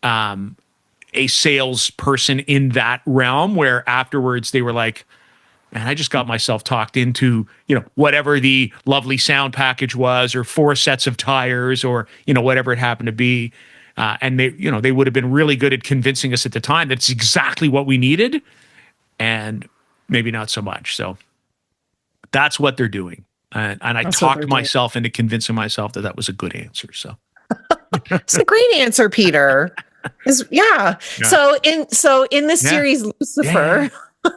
[SPEAKER 2] a salesperson in that realm where afterwards they were like, man, I just got myself talked into, whatever the lovely sound package was, or 4 sets of tires, or, whatever it happened to be. And they would have been really good at convincing us at the time that's exactly what we needed, and maybe not so much. So that's what they're doing. And I talked myself into convincing myself that was a good answer. So
[SPEAKER 1] it's a great answer, Peter. Yeah. So in this series, Lucifer,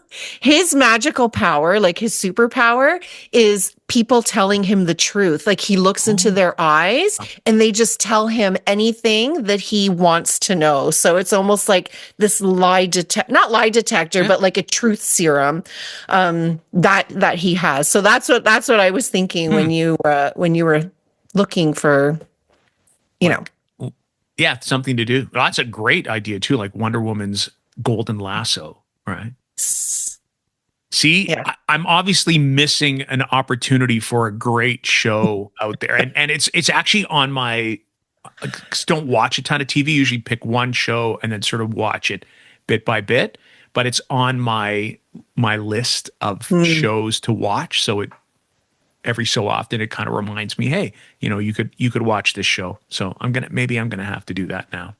[SPEAKER 1] his magical power, like his superpower, is people telling him the truth. Like he looks into their eyes and they just tell him anything that he wants to know. So it's almost like this not lie detector, but like a truth serum that he has. So that's what I was thinking when you were looking for,
[SPEAKER 2] Yeah, something to do. Well, that's a great idea too, like Wonder Woman's golden lasso, right? See, I'm obviously missing an opportunity for a great show out there, and it's actually on my. Don't watch a ton of TV. Usually, pick one show and then sort of watch it bit by bit. But it's on my list of shows to watch. So every so often it kind of reminds me, hey, you could watch this show. So I'm gonna have to do that now.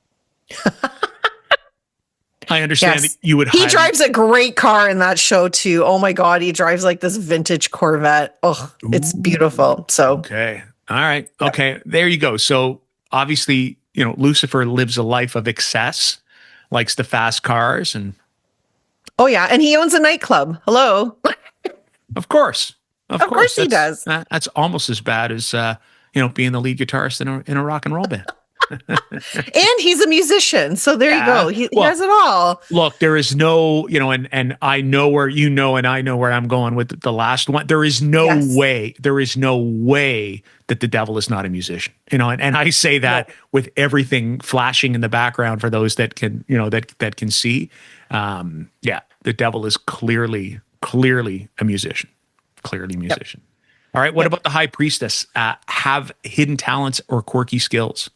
[SPEAKER 2] I understand that you would.
[SPEAKER 1] He drives a great car in that show too. Oh my God, he drives like this vintage Corvette. Oh, it's beautiful. So
[SPEAKER 2] okay, all right, okay, there you go. So obviously, Lucifer lives a life of excess, likes the fast cars, and
[SPEAKER 1] and he owns a nightclub. Hello,
[SPEAKER 2] of course.
[SPEAKER 1] Of course he does.
[SPEAKER 2] That's almost as bad as being the lead guitarist in a rock and roll band.
[SPEAKER 1] And he's a musician, so there you go. He has it all.
[SPEAKER 2] Look, there is no, and I know where and I know where I'm going with the last one. There is no way that the devil is not a musician. And I say that with everything flashing in the background for those that can, that can see. The devil is clearly a musician. Clearly musician. All right. What about the High Priestess? Have hidden talents or quirky skills?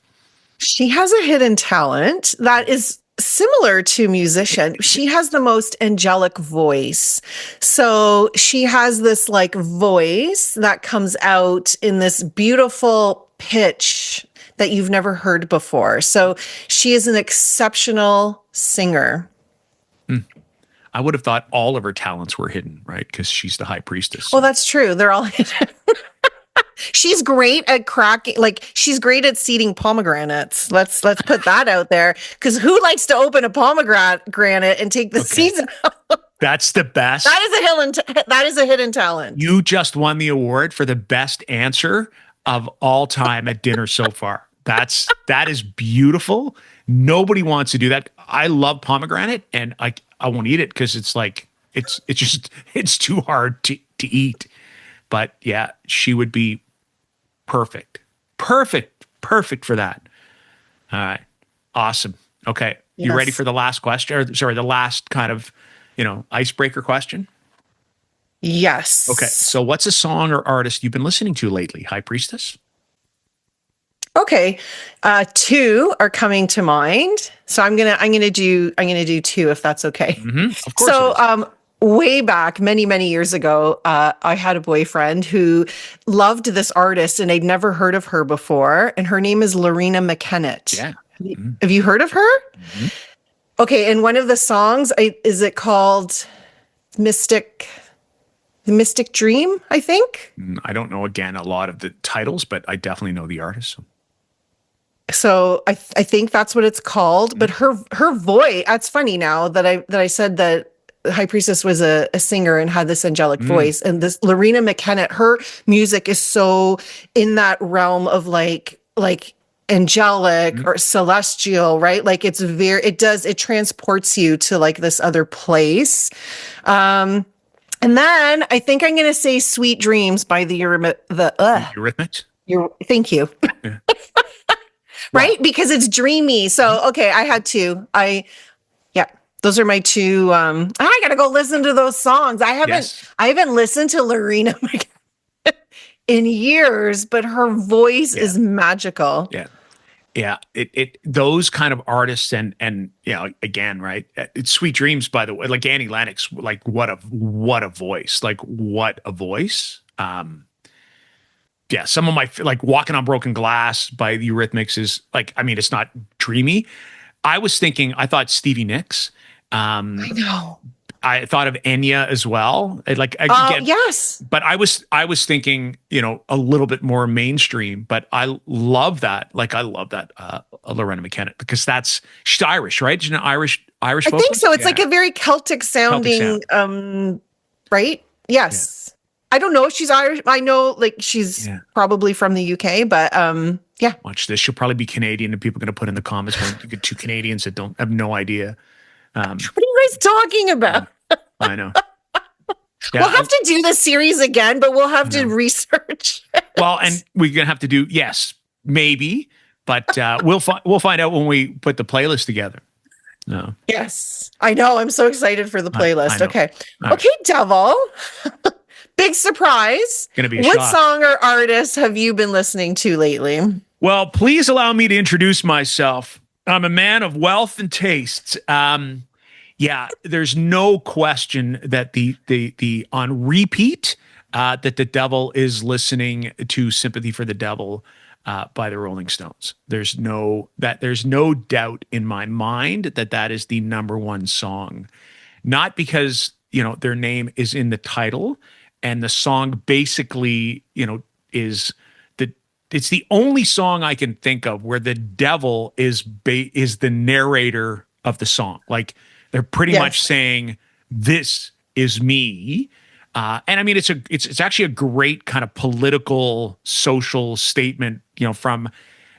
[SPEAKER 1] She has a hidden talent that is similar to musician. She has the most angelic voice. So she has this like voice that comes out in this beautiful pitch that you've never heard before. So she is an exceptional singer.
[SPEAKER 2] I would have thought all of her talents were hidden, right? Because she's the high priestess.
[SPEAKER 1] Well, that's true. They're all She's great at cracking, like she's great at seeding pomegranates. Let's put that out there, because who likes to open a pomegranate and take the seeds out?
[SPEAKER 2] That's the best.
[SPEAKER 1] That is a hidden talent.
[SPEAKER 2] You just won the award for the best answer of all time at dinner so far. That is beautiful. Nobody wants to do that. I love pomegranate, and I won't eat it because it's like it's too hard to eat. But yeah, she would be perfect for that. All right, awesome. Okay, you
[SPEAKER 1] Yes.
[SPEAKER 2] ready for the last question? Or sorry, the last kind of icebreaker question.
[SPEAKER 1] Yes.
[SPEAKER 2] Okay, so what's a song or artist you've been listening to lately, High Priestess?
[SPEAKER 1] Okay. Two are coming to mind. So I'm gonna do two if that's okay.
[SPEAKER 2] Of course.
[SPEAKER 1] So
[SPEAKER 2] it is.
[SPEAKER 1] way back many years ago, I had a boyfriend who loved this artist and I'd never heard of her before. And her name is Lorena McKennett.
[SPEAKER 2] Yeah.
[SPEAKER 1] Have you heard of her? Okay, and one of the songs, is it called Mystic Dream, I think?
[SPEAKER 2] I don't know, again, a lot of the titles, but I definitely know the artist.
[SPEAKER 1] So I think that's what it's called. But her voice, that's funny now that I said that High Priestess was a singer and had this angelic voice. And this Lorena McKennett, her music is so in that realm of like angelic or celestial, right? Like it transports you to like this other place. And then I think I'm going to say Sweet Dreams by the
[SPEAKER 2] Eurythmics?
[SPEAKER 1] Thank you.
[SPEAKER 2] Yeah.
[SPEAKER 1] Right? Because it's dreamy. So, okay, I had two. Yeah, those are my two. I got to go listen to those songs. I haven't listened to Lorena in years, but her voice is magical.
[SPEAKER 2] Yeah. Yeah, those kind of artists and again, right? It's Sweet Dreams, by the way. Like Annie Lennox, like what a voice, like what a voice. Yeah, some of my like Walking on Broken Glass by the Eurythmics is like, I mean, it's not dreamy. I thought Stevie Nicks.
[SPEAKER 1] I know.
[SPEAKER 2] I thought of Enya as well. Again,
[SPEAKER 1] yes.
[SPEAKER 2] But I was thinking, a little bit more mainstream. But I love that. Like I love that Lorena McKennett because she's Irish, right? She's an Irish.
[SPEAKER 1] I think so. It's like a very Celtic sounding, right? Yes. Yeah. I don't know if she's Irish. I know like she's probably from the UK, but yeah.
[SPEAKER 2] Watch this. She'll probably be Canadian, and people are going to put in the comments when you get two Canadians that don't have no idea.
[SPEAKER 1] What are you guys talking about?
[SPEAKER 2] I know.
[SPEAKER 1] Yeah, we'll have to do this series again, but we'll have to research.
[SPEAKER 2] Well, and we're gonna have to do maybe, but we'll find out when we put the playlist together. No.
[SPEAKER 1] Yes, I know. I'm so excited for the playlist. Okay,
[SPEAKER 2] right.
[SPEAKER 1] Okay, Devil. Big surprise.
[SPEAKER 2] Gonna be
[SPEAKER 1] what
[SPEAKER 2] shock.
[SPEAKER 1] Song or artist have you been listening to lately?
[SPEAKER 2] Well, please allow me to introduce myself. I'm a man of wealth and tastes. Yeah, there's no question that the on repeat that the devil is listening to "Sympathy for the Devil" by the Rolling Stones. There's no doubt in my mind that is the number one song. Not because their name is in the title, and the song basically it's the only song I can think of where the devil is the narrator of the song. Like they're pretty much saying, "This is me," and I mean it's actually a great kind of political, social statement. From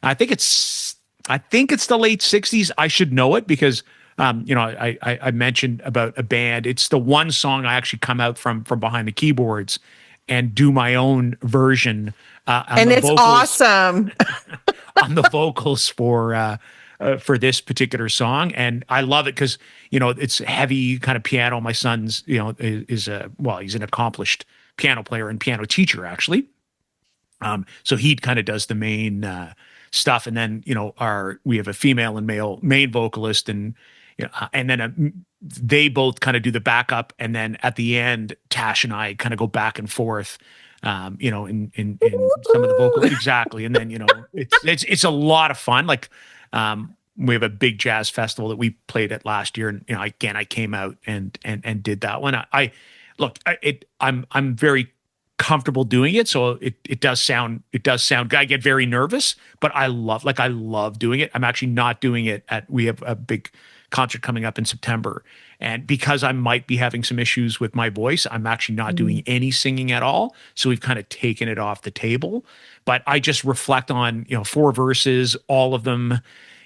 [SPEAKER 2] I think it's the late '60s. I should know it because I mentioned about a band. It's the one song I actually come out from behind the keyboards and do my own version.
[SPEAKER 1] And it's awesome.
[SPEAKER 2] On the vocals for this particular song, and I love it because it's heavy kind of piano. My son's he's an accomplished piano player and piano teacher actually. So he kind of does the main stuff. And then, we have a female and male main vocalist, and, and then they both kind of do the backup. And then at the end, Tash and I kind of go back and forth, in some of the vocal. Exactly. And then, it's a lot of fun. Like, we have a big jazz festival that we played at last year. And, again, I came out and did that one. I'm very comfortable doing it. So it does sound, I get very nervous, but I love doing it. I'm actually not doing it we have a big concert coming up in September. And because I might be having some issues with my voice, I'm actually not doing any singing at all. So we've kind of taken it off the table, but I just reflect on, 4 verses, all of them.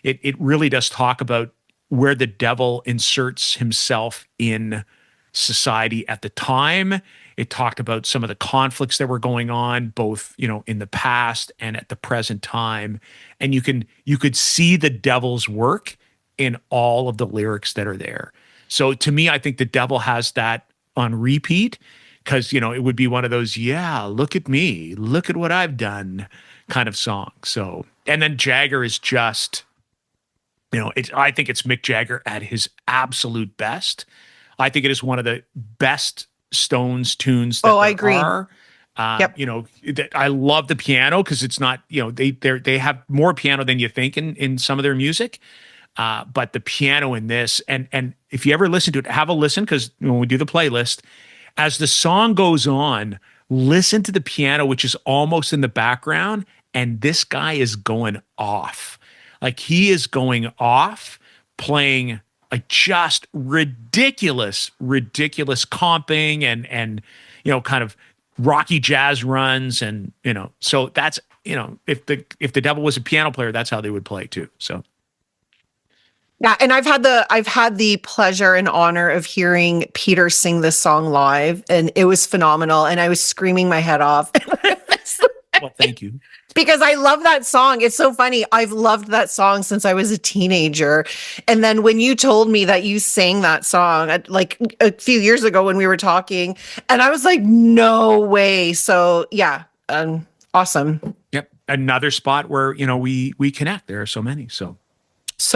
[SPEAKER 2] It really does talk about where the devil inserts himself in society at the time. It talked about some of the conflicts that were going on, both, in the past and at the present time. And you could see the devil's work in all of the lyrics that are there. So to me, I think the devil has that on repeat because, it would be one of those, yeah, look at me, look at what I've done kind of song. So, and then Jagger is just, I think it's Mick Jagger at his absolute best. I think it is one of the best Stones tunes that
[SPEAKER 1] I agree.
[SPEAKER 2] are.
[SPEAKER 1] Yep.
[SPEAKER 2] I love the piano because it's not, they have more piano than you think in some of their music. But the piano in this, and if you ever listen to it, have a listen, because when we do the playlist, as the song goes on, listen to the piano, which is almost in the background, and this guy is going off. Like, he is going off playing like just ridiculous comping and kind of rocky jazz runs. And, so that's, if the devil was a piano player, that's how they would play too. So.
[SPEAKER 1] Yeah, and I've had the pleasure and honor of hearing Peter sing this song live, and it was phenomenal. And I was screaming my head off.
[SPEAKER 2] Well, thank you.
[SPEAKER 1] Because I love that song. It's so funny. I've loved that song since I was a teenager. And then when you told me that you sang that song like a few years ago when we were talking, and I was like, no way. So yeah, awesome.
[SPEAKER 2] Yep. Another spot where, we connect. There are so many.
[SPEAKER 1] So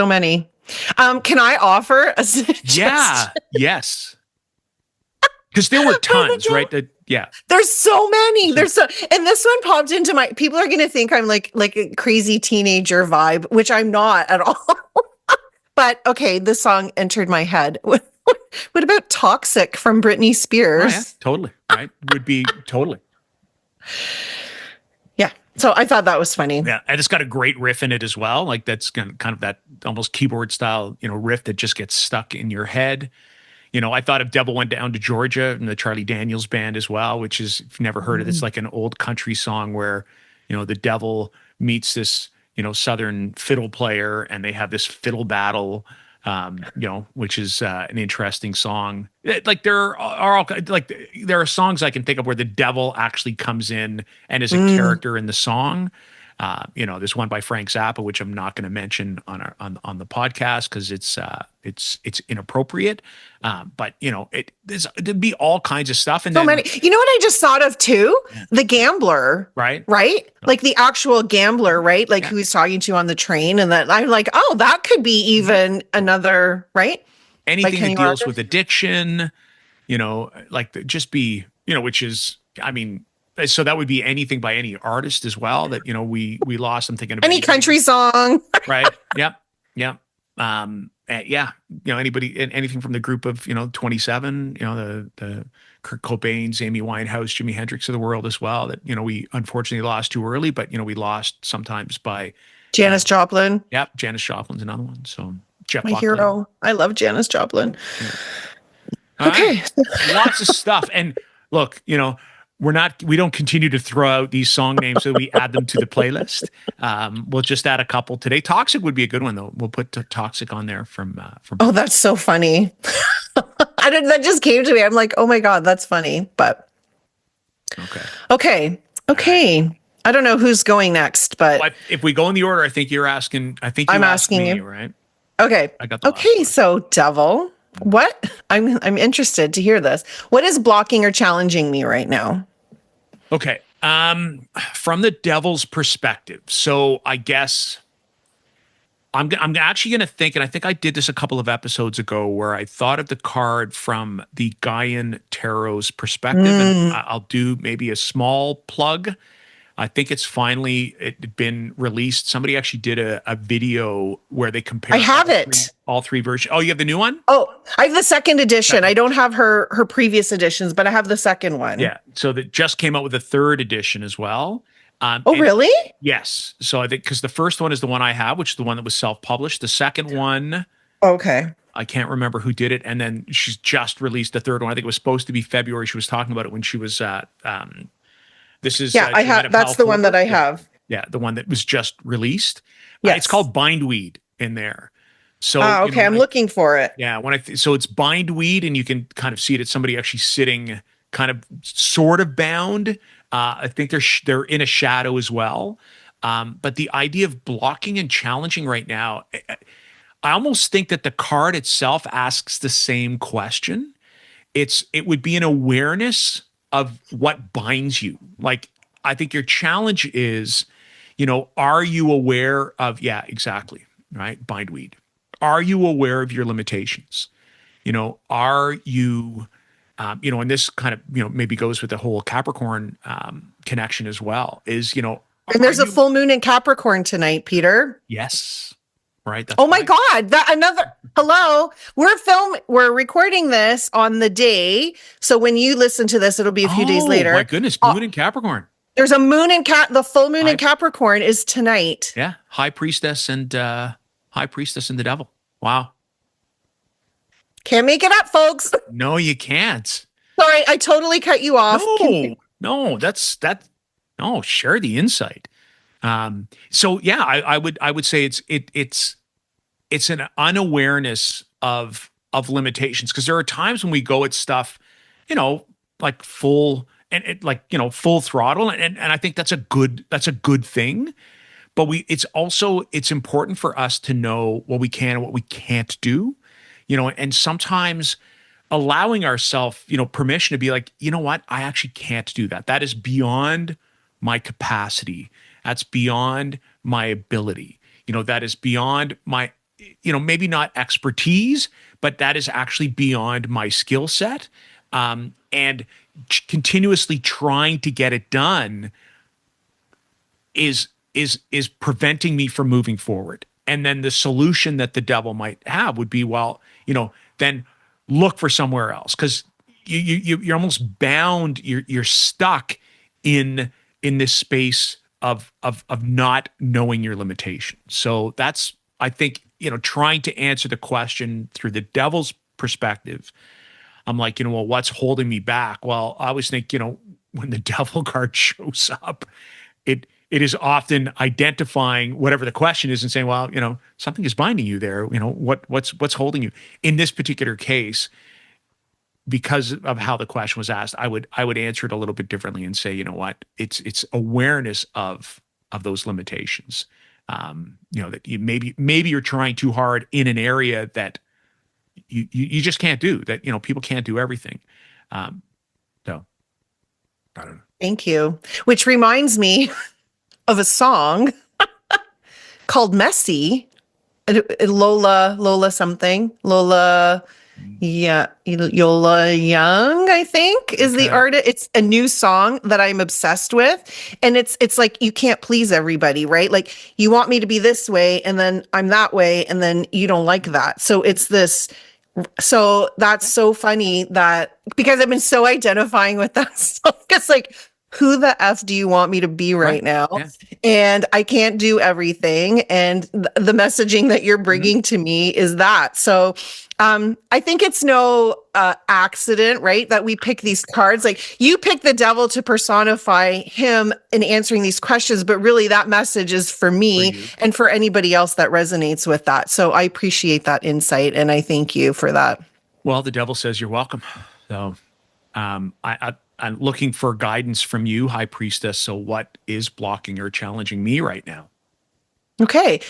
[SPEAKER 1] many. Can I offer a suggestion?
[SPEAKER 2] Yeah. Yes. Because there were tons, right? Yeah.
[SPEAKER 1] There's so many. And this one popped into my, people are going to think I'm like a crazy teenager vibe, which I'm not at all. But okay, this song entered my head. What about Toxic from Britney Spears?
[SPEAKER 2] Oh, yeah, totally. Right. Would be totally.
[SPEAKER 1] Yeah. So I thought that was funny.
[SPEAKER 2] Yeah. And it's got a great riff in it as well. Like, that's kind of that almost keyboard style, riff that just gets stuck in your head. I thought of Devil Went Down to Georgia and the Charlie Daniels Band as well, which is, if you've never heard it, it's like an old country song where, the devil meets this, Southern fiddle player, and they have this fiddle battle, which is an interesting song. Like, there are songs I can think of where the devil actually comes in and is a character in the song. There's one by Frank Zappa, which I'm not going to mention on the podcast because it's inappropriate. But there'd be all kinds of stuff. And
[SPEAKER 1] so many. You know what I just thought of too? Yeah. The gambler,
[SPEAKER 2] right?
[SPEAKER 1] Like the actual gambler, right? Like who he's talking to on the train, and that I'm like, oh, that could be even another, right?
[SPEAKER 2] Anything that deals with addiction, just be, which is, I mean. So that would be anything by any artist as well that, we lost. I'm thinking of
[SPEAKER 1] any country song.
[SPEAKER 2] Right. Yep. Yep. Anybody, anything from the group of, 27, the Kurt Cobain's, Amy Winehouse, Jimi Hendrix of the world as well, that, we unfortunately lost too early, but, we lost sometimes by
[SPEAKER 1] Janis Joplin.
[SPEAKER 2] Yep. Janis Joplin's another one. So Jeff
[SPEAKER 1] My
[SPEAKER 2] Buckley.
[SPEAKER 1] hero. I love Janis Joplin.
[SPEAKER 2] Yeah.
[SPEAKER 1] Okay.
[SPEAKER 2] Right. Lots of stuff. And look, we don't continue to throw out these song names, so we add them to the playlist. We'll just add a couple today. Toxic would be a good one, though. We'll put Toxic on there from.
[SPEAKER 1] Oh, that's so funny. That just came to me. I'm like, oh my God, that's funny. But Okay. I don't know who's going next, but
[SPEAKER 2] if we go in the order, I think you're asking. I'm asking you, right?
[SPEAKER 1] Okay.
[SPEAKER 2] I got the
[SPEAKER 1] okay. So, Devil, what? I'm interested to hear this. What is blocking or challenging me right now?
[SPEAKER 2] Okay. From the devil's perspective. So I guess I'm actually going to think, and I think I did this a couple of episodes ago, where I thought of the card from the Gaian Tarot's perspective, and
[SPEAKER 1] Mm,
[SPEAKER 2] I'll do maybe a small plug. I think it's finally been released. Somebody actually did a video where they
[SPEAKER 1] I
[SPEAKER 2] compare
[SPEAKER 1] have it.
[SPEAKER 2] all three versions. Oh, you have the new one?
[SPEAKER 1] Oh, I have the second edition. I
[SPEAKER 2] Second.
[SPEAKER 1] don't have her previous editions, but I have the second one.
[SPEAKER 2] Yeah. So that just came out with a third edition as well.
[SPEAKER 1] Oh,
[SPEAKER 2] And
[SPEAKER 1] really?
[SPEAKER 2] yes. So I think because the first one is the one I have, which is the one that was self-published. The second one,
[SPEAKER 1] Okay.
[SPEAKER 2] I can't remember who did it. And then she's just released the third one. I think it was supposed to be February. She was talking about it when she was at this is
[SPEAKER 1] Yeah, I
[SPEAKER 2] she met
[SPEAKER 1] have.
[SPEAKER 2] at
[SPEAKER 1] That's
[SPEAKER 2] Pal
[SPEAKER 1] the one that
[SPEAKER 2] Forward.
[SPEAKER 1] I
[SPEAKER 2] Yeah.
[SPEAKER 1] have.
[SPEAKER 2] Yeah, the one that was just released. It's
[SPEAKER 1] Yes.
[SPEAKER 2] called Bindweed in there. So,
[SPEAKER 1] Ah, okay. I'm looking for it.
[SPEAKER 2] yeah, so it's bindweed, and you can kind of see it. It's somebody actually sitting, kind of, sort of bound. I think they're in a shadow as well. But the idea of blocking and challenging right now, I almost think that the card itself asks the same question. It would be an awareness of what binds you. Like, I think your challenge is, are you aware of, yeah, exactly, right? Bindweed. Are you aware of your limitations? Are you, and this kind of, maybe goes with the whole Capricorn connection as well, is,
[SPEAKER 1] And
[SPEAKER 2] are
[SPEAKER 1] there's a
[SPEAKER 2] you,
[SPEAKER 1] full moon in Capricorn tonight, Peter.
[SPEAKER 2] yes, right? That's
[SPEAKER 1] Oh my
[SPEAKER 2] right.
[SPEAKER 1] God. Hello. We're recording this on the day. So when you listen to this, it'll be a few days
[SPEAKER 2] Oh my
[SPEAKER 1] later.
[SPEAKER 2] goodness, moon in Capricorn.
[SPEAKER 1] There's a moon in the full moon in
[SPEAKER 2] High,
[SPEAKER 1] Capricorn is tonight.
[SPEAKER 2] yeah, High Priestess and High Priestess and the Devil. Wow.
[SPEAKER 1] Can't make it up, folks.
[SPEAKER 2] No, you can't.
[SPEAKER 1] Sorry, I totally cut you off.
[SPEAKER 2] No, that's that. No, share the insight. So yeah, I would say it's an unawareness of limitations, because there are times when we go at stuff, like full and full throttle, and I think that's a good thing. But it's important for us to know what we can and what we can't do, and sometimes allowing ourselves, permission to be like, you know what, I actually can't do that. That is beyond my capacity. That's beyond my ability. That is beyond my, maybe not expertise, but that is actually beyond my skill set. And continuously trying to get it done is preventing me from moving forward. And then the solution that the devil might have would be, well, then look for somewhere else, because you're almost bound. You're stuck in this space of not knowing your limitations. So that's, I think, trying to answer the question through the devil's perspective. I'm like, well, what's holding me back? Well, I always think, when the devil card shows up, it is often identifying whatever the question is and saying, well, something is binding you there. What's holding you in this particular case? Because of how the question was asked, I would answer it a little bit differently and say, what, it's awareness of those limitations. That maybe you're trying too hard in an area that you just can't do. That people can't do everything. So I don't know.
[SPEAKER 1] Thank you. Which reminds me of a song called Messy. Lola something. Lola, yeah, Yola Young, I think, is the
[SPEAKER 2] Okay.
[SPEAKER 1] artist. It's a new song that I'm obsessed with. And it's like, you can't please everybody, right? Like, you want me to be this way, and then I'm that way, and then you don't like that. So it's this. So that's so funny that, because I've been so identifying with that song. It's like, who the F do you want me to be right now?
[SPEAKER 2] Yeah.
[SPEAKER 1] And I can't do everything. And the messaging that you're
[SPEAKER 2] Mm-hmm.
[SPEAKER 1] bringing to me is that. So I think it's no accident, right, that we pick these cards. Like, you pick the devil to personify him in answering these questions, but really that message is for me
[SPEAKER 2] For you.
[SPEAKER 1] and for anybody else that resonates with that. So I appreciate that insight, and I thank you for that.
[SPEAKER 2] Well, the devil says you're welcome. So I'm looking for guidance from you, High Priestess. So what is blocking or challenging me right now?
[SPEAKER 1] Okay.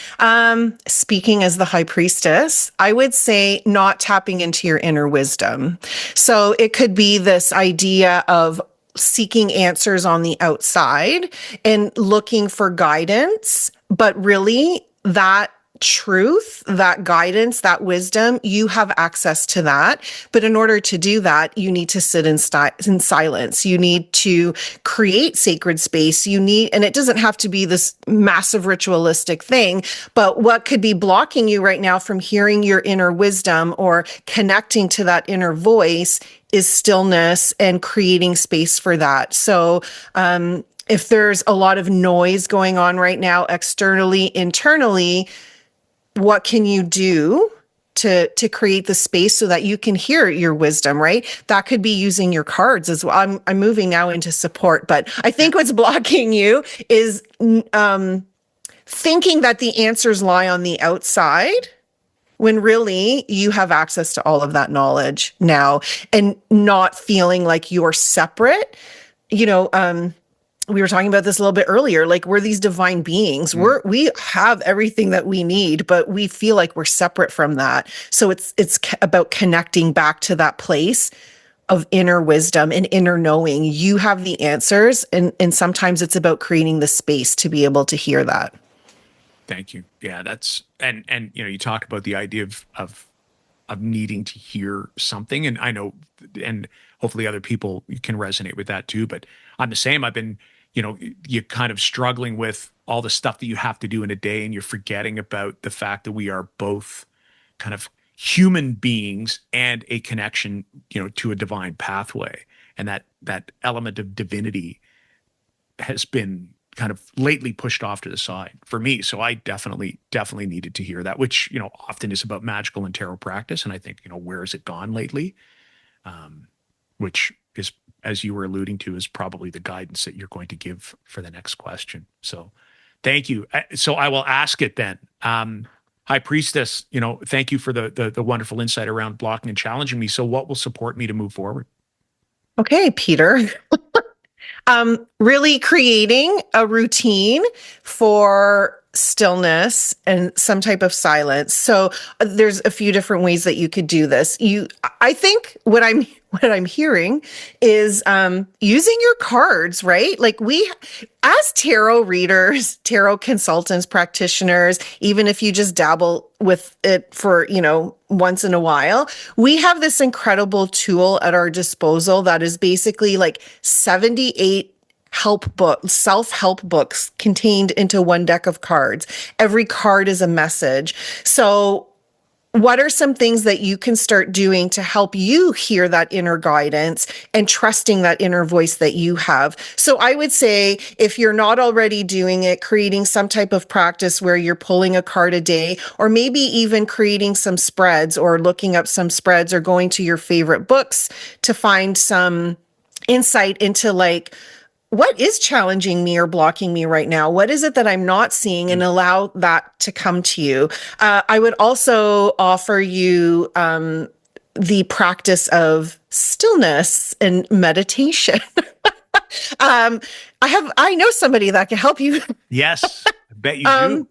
[SPEAKER 1] Speaking as the High Priestess, I would say not tapping into your inner wisdom. So it could be this idea of seeking answers on the outside and looking for guidance, but really that truth, that guidance, that wisdom, you have access to that. But in order to do that, you need to sit in silence. You need to create sacred space. And it doesn't have to be this massive ritualistic thing, but what could be blocking you right now from hearing your inner wisdom or connecting to that inner voice is stillness and creating space for that. So, if there's a lot of noise going on right now, externally, internally, what can you do to create the space so that you can hear your wisdom, right? That could be using your cards as well. I'm moving now into support, but I think what's blocking you is thinking that the answers lie on the outside when really you have access to all of that knowledge now, and not feeling like you're separate. We were talking about this a little bit earlier, like we're these divine beings. We have everything that we need, but we feel like we're separate from that. So it's about connecting back to that place of inner wisdom and inner knowing. You have the answers, and sometimes it's about creating the space to be able to hear that.
[SPEAKER 2] Thank you. Yeah, that's and you talk about the idea of needing to hear something, and I know, and hopefully other people can resonate with that too. But I'm the same. I've been, you're kind of struggling with all the stuff that you have to do in a day, and you're forgetting about the fact that we are both kind of human beings and a connection, to a divine pathway, and that element of divinity has been kind of lately pushed off to the side for me. So I definitely needed to hear that, which, often is about magical and tarot practice. And I think, where has it gone lately? Which is, as you were alluding to, is probably the guidance that you're going to give for the next question. So thank you. So I will ask it then. High Priestess, thank you for the wonderful insight around blocking and challenging me. So what will support me to move forward?
[SPEAKER 1] Okay, Peter. Really creating a routine for stillness and some type of silence. So there's a few different ways that you could do this. I think what I'm hearing is using your cards, right? Like as tarot readers, tarot consultants, practitioners, even if you just dabble with it for, once in a while, we have this incredible tool at our disposal that is basically like 78 self-help books contained into one deck of cards. Every card is a message. So what are some things that you can start doing to help you hear that inner guidance and trusting that inner voice that you have? So I would say, if you're not already doing it, creating some type of practice where you're pulling a card a day, or maybe even creating some spreads or looking up some spreads or going to your favorite books to find some insight into what is challenging me or blocking me right now? What is it that I'm not seeing, and allow that to come to you? I would also offer you the practice of stillness and meditation. I know somebody that can help you.
[SPEAKER 2] Yes, I bet you do.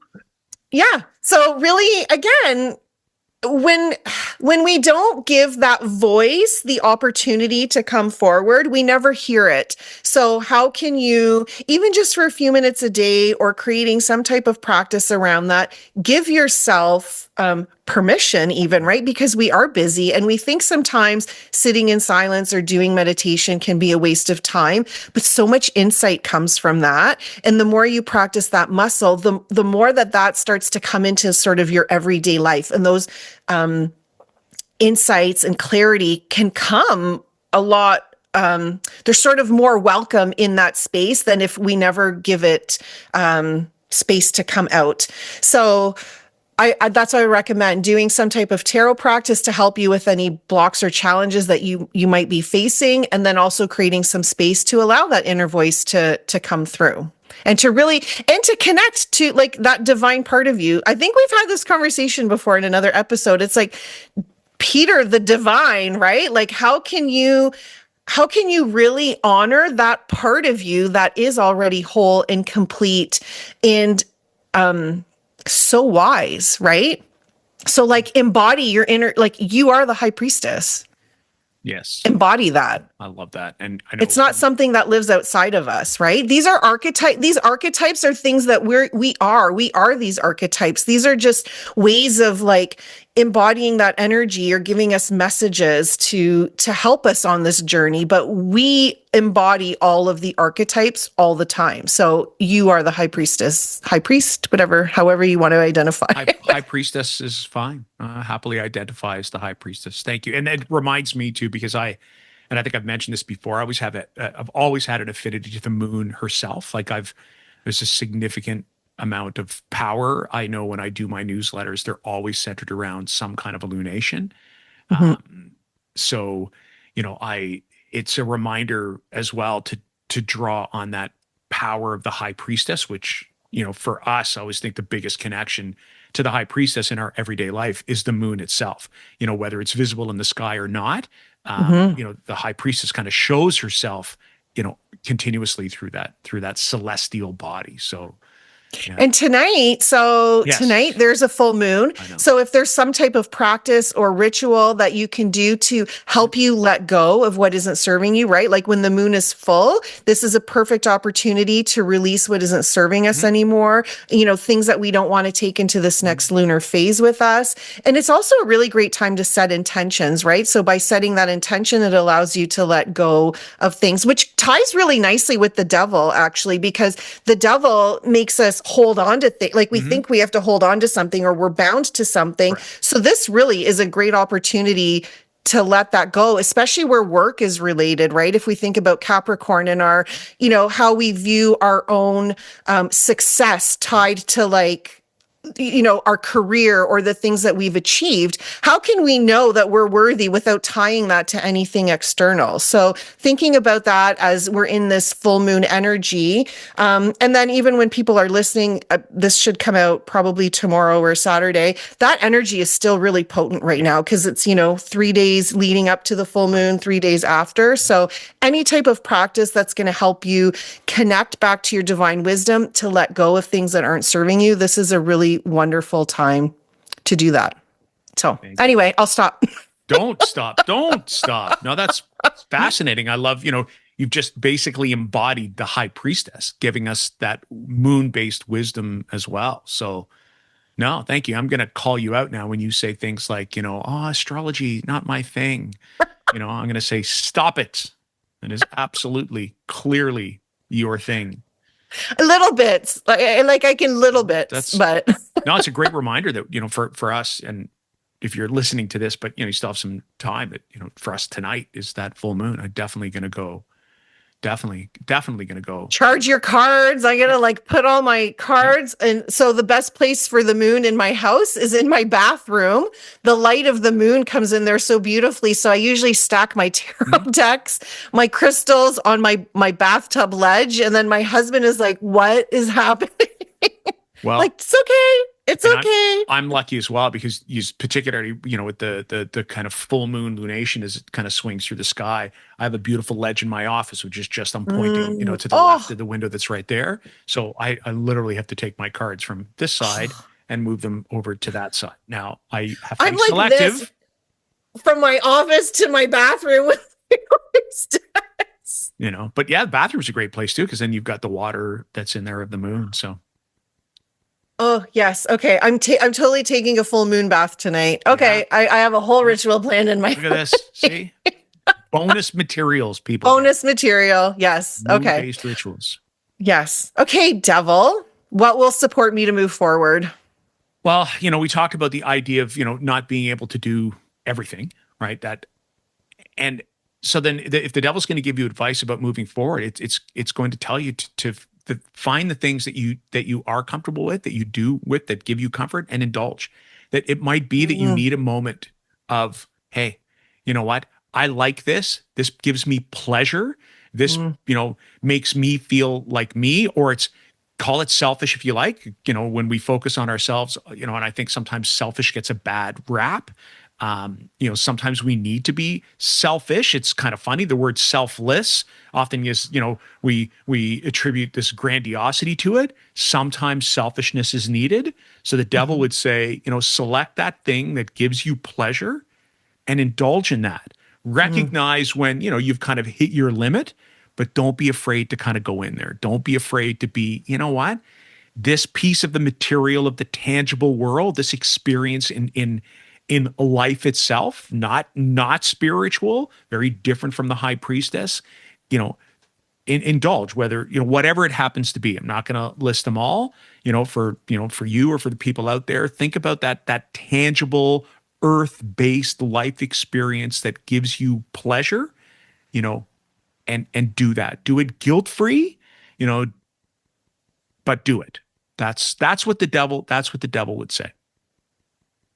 [SPEAKER 1] Yeah. So really, again, when we don't give that voice the opportunity to come forward, we never hear it. So how can you, even just for a few minutes a day or creating some type of practice around that, give yourself permission even, right? Because we are busy and we think sometimes sitting in silence or doing meditation can be a waste of time, but so much insight comes from that. And the more you practice that muscle, the more that starts to come into sort of your everyday life. And those insights and clarity can come a lot. They're sort of more welcome in that space than if we never give it space to come out. So that's what I recommend, doing some type of tarot practice to help you with any blocks or challenges that you might be facing, and then also creating some space to allow that inner voice to come through and to connect to that divine part of you. I think we've had this conversation before in another episode. It's like, Peter, the divine, right? Like, how can you really honor that part of you that is already whole and complete and so wise, right? So embody your inner, you are the high priestess.
[SPEAKER 2] Yes.
[SPEAKER 1] embody that.
[SPEAKER 2] I love that. And I know
[SPEAKER 1] It's not something that lives outside of us, right? These are these archetypes are things that we are these archetypes. These are just ways of like embodying that energy or giving us messages to help us on this journey, but we embody all of the archetypes all the time. So you are the high priestess, high priest, whatever, however you want to identify.
[SPEAKER 2] High priestess is fine. Happily identify as the high priestess. Thank you. And it reminds me too, because and I think I've mentioned this before. I've always had an affinity to the moon herself. Like there's a significant amount of power. I know when I do my newsletters, they're always centered around some kind of illumination.
[SPEAKER 1] Mhm.
[SPEAKER 2] So, it's a reminder as well to draw on that power of the high priestess, which, for us, I always think the biggest connection to the high priestess in our everyday life is the moon itself. Whether it's visible in the sky or not,
[SPEAKER 1] Mhm.
[SPEAKER 2] the high priestess kind of shows herself, continuously through that celestial body. So, yeah.
[SPEAKER 1] And tonight,
[SPEAKER 2] Yes,
[SPEAKER 1] there's a full moon.
[SPEAKER 2] I know.
[SPEAKER 1] So if there's some type of practice or ritual that you can do to help you let go of what isn't serving you, right? Like when the moon is full, this is a perfect opportunity to release what isn't serving us anymore, things that we don't want to take into this next lunar phase with us. And it's also a really great time to set intentions, right? So by setting that intention, it allows you to let go of things, which ties really nicely with the devil, actually, because the devil makes us hold on to things. Like we think we have to hold on to something or we're bound to something.
[SPEAKER 2] Correct.
[SPEAKER 1] So this really is a great opportunity to let that go, especially where work is related, right? If we think about Capricorn and our, how we view our own success tied to like, our career or the things that we've achieved, how can we know that we're worthy without tying that to anything external? So thinking about that as we're in this full moon energy. And then even when people are listening, this should come out probably tomorrow or Saturday, that energy is still really potent right now because it's, 3 days leading up to the full moon, 3 days after. So any type of practice that's going to help you connect back to your divine wisdom, to let go of things that aren't serving you, this is a really wonderful time to do that. So anyway, I'll stop.
[SPEAKER 2] Don't stop. Don't stop. No, that's fascinating. I love, you've just basically embodied the high priestess, giving us that moon-based wisdom as well. So, no, thank you. I'm going to call you out now when you say things like, astrology, not my thing. I'm going to say, stop it. It is absolutely, clearly your thing.
[SPEAKER 1] A little bits, like I can little bits, but
[SPEAKER 2] no, it's a great reminder that, for us, and if you're listening to this, but, you still have some time that, for us tonight is that full moon. I'm definitely going to go. Definitely going to go.
[SPEAKER 1] Charge your cards. I gotta like put all my cards. And so the best place for the moon in my house is in my bathroom. The light of the moon comes in there so beautifully. So I usually stack my tarot decks, my crystals on my bathtub ledge. And then my husband is like, what is happening?
[SPEAKER 2] Well,
[SPEAKER 1] like, it's okay. It's okay.
[SPEAKER 2] I'm lucky as well because particularly, with the kind of full moon lunation as it kind of swings through the sky. I have a beautiful ledge in my office, which is just I'm pointing, to the left of the window that's right there. So I literally have to take my cards from this side and move them over to that side. Now I have to be selective.
[SPEAKER 1] This, from my office to my bathroom with
[SPEAKER 2] steps. But yeah, the bathroom's a great place too because then you've got the water that's in there of the moon. So.
[SPEAKER 1] Oh, yes. Okay. I'm totally taking a full moon bath tonight. Okay. Yeah. I have a whole ritual planned in my
[SPEAKER 2] Look at this. See? Bonus materials, people.
[SPEAKER 1] Bonus material. Yes. Okay.
[SPEAKER 2] Moon-based rituals.
[SPEAKER 1] Yes. Okay, devil. What will support me to move forward?
[SPEAKER 2] Well, we talked about the idea of, not being able to do everything, right? And so then if the devil's going to give you advice about moving forward, it's going to tell you to find the things that you are comfortable with, that you do with, that give you comfort, and indulge. That it might be that you need a moment of, hey, you know what? I like this. This gives me pleasure. This, makes me feel like me, or call it selfish if you like. When we focus on ourselves, and I think sometimes selfish gets a bad rap. Sometimes we need to be selfish. It's kind of funny. The word selfless often is, we attribute this grandiosity to it. Sometimes selfishness is needed. So the devil would say, select that thing that gives you pleasure and indulge in that Recognize when, you've kind of hit your limit, but don't be afraid to kind of go in there. Don't be afraid to be, you know what? This piece of the material of the tangible world, this experience in life itself, not spiritual, very different from the High Priestess, indulge, whether whatever it happens to be. I'm not going to list them all, for you or for the people out there. Think about that tangible earth-based life experience that gives you pleasure, and do that. Do it guilt-free, but do it. That's what the devil would say.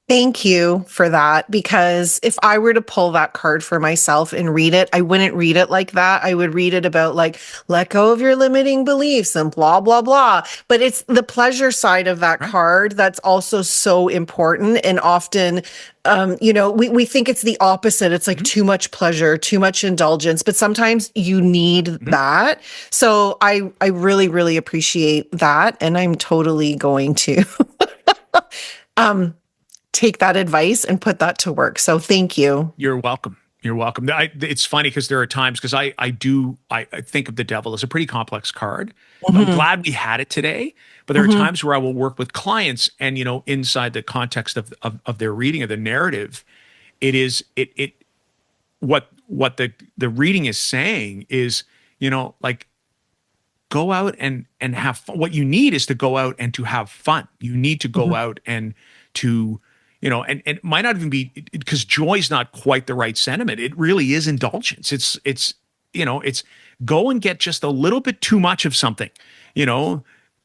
[SPEAKER 1] Thank you for that, because if I were to pull that card for myself and read it, I wouldn't read it like that. I would read it about like, let go of your limiting beliefs and blah, blah, blah. But it's the pleasure side of that card that's also so important. And often, we think it's the opposite. It's like too much pleasure, too much indulgence, but sometimes you need that. So I really, really appreciate that. And I'm totally going to, take that advice and put that to work. So thank you.
[SPEAKER 2] You're welcome. You're welcome. It's funny because there are times, because I think of the devil as a pretty complex card. I'm glad we had it today, but there are times where I will work with clients and, inside the context of their reading of the narrative, what the reading is saying is, like, go out and have fun. What you need is to go out and to have fun. You need to go out and to, and it might not even be, because joy is not quite the right sentiment. It really is indulgence. It's go and get just a little bit too much of something.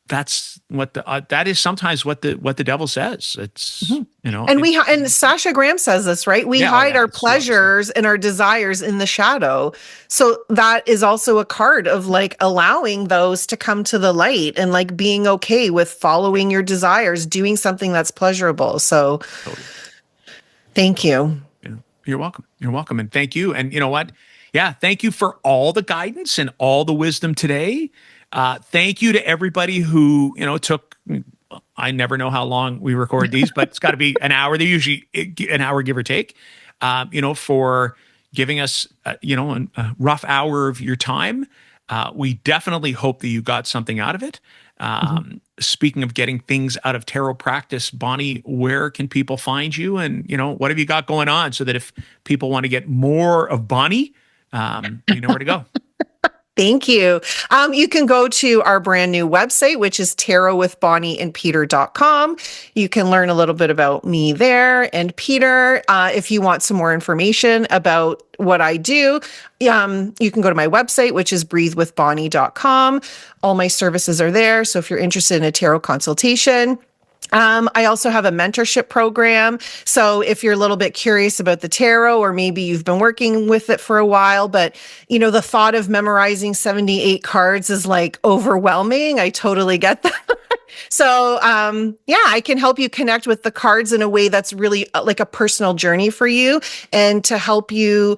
[SPEAKER 2] That's what that is sometimes what the devil says. It's,
[SPEAKER 1] and Sasha Graham says this, right? We hide our pleasures and our desires in the shadow. So that is also a card of like allowing those to come to the light and like being okay with following your desires, doing something that's pleasurable. So thank you.
[SPEAKER 2] Yeah, you're welcome. You're welcome. And thank you. And you know what? Yeah. Thank you for all the guidance and all the wisdom today. Thank you to everybody who, took, I never know how long we record these, but it's got to be an hour. They're usually an hour, give or take, for giving us, a rough hour of your time. We definitely hope that you got something out of it. Speaking of getting things out of tarot practice, Bonnie, where can people find you? And, what have you got going on so that if people want to get more of Bonnie, you know where to go.
[SPEAKER 1] Thank you. You can go to our brand new website, which is tarotwithbonnieandpeter.com. You can learn a little bit about me there and Peter. If you want some more information about what I do, you can go to my website, which is breathewithbonnie.com. All my services are there. So if you're interested in a tarot consultation, I also have a mentorship program. So if you're a little bit curious about the tarot, or maybe you've been working with it for a while, but the thought of memorizing 78 cards is like overwhelming. I totally get that. So, I can help you connect with the cards in a way that's really like a personal journey for you, and to help you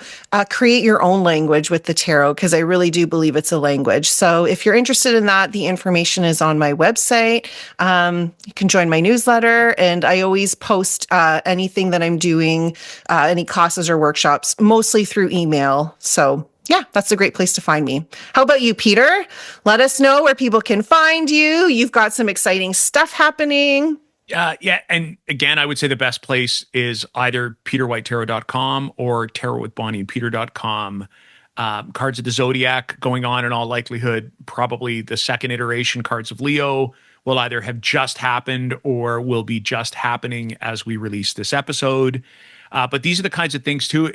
[SPEAKER 1] create your own language with the tarot, because I really do believe it's a language. So if you're interested in that, the information is on my website. You can join my newsletter, and I always post anything that I'm doing, any classes or workshops, mostly through email. So yeah, that's a great place to find me. How about you, Peter? Let us know where people can find you. You've got some exciting stuff happening.
[SPEAKER 2] Yeah. And again, I would say the best place is either peterwhitetarot.com or tarotwithbonnieandpeter.com. Cards of the Zodiac going on in all likelihood. Probably the second iteration, Cards of Leo, will either have just happened or will be just happening as we release this episode. But these are the kinds of things too.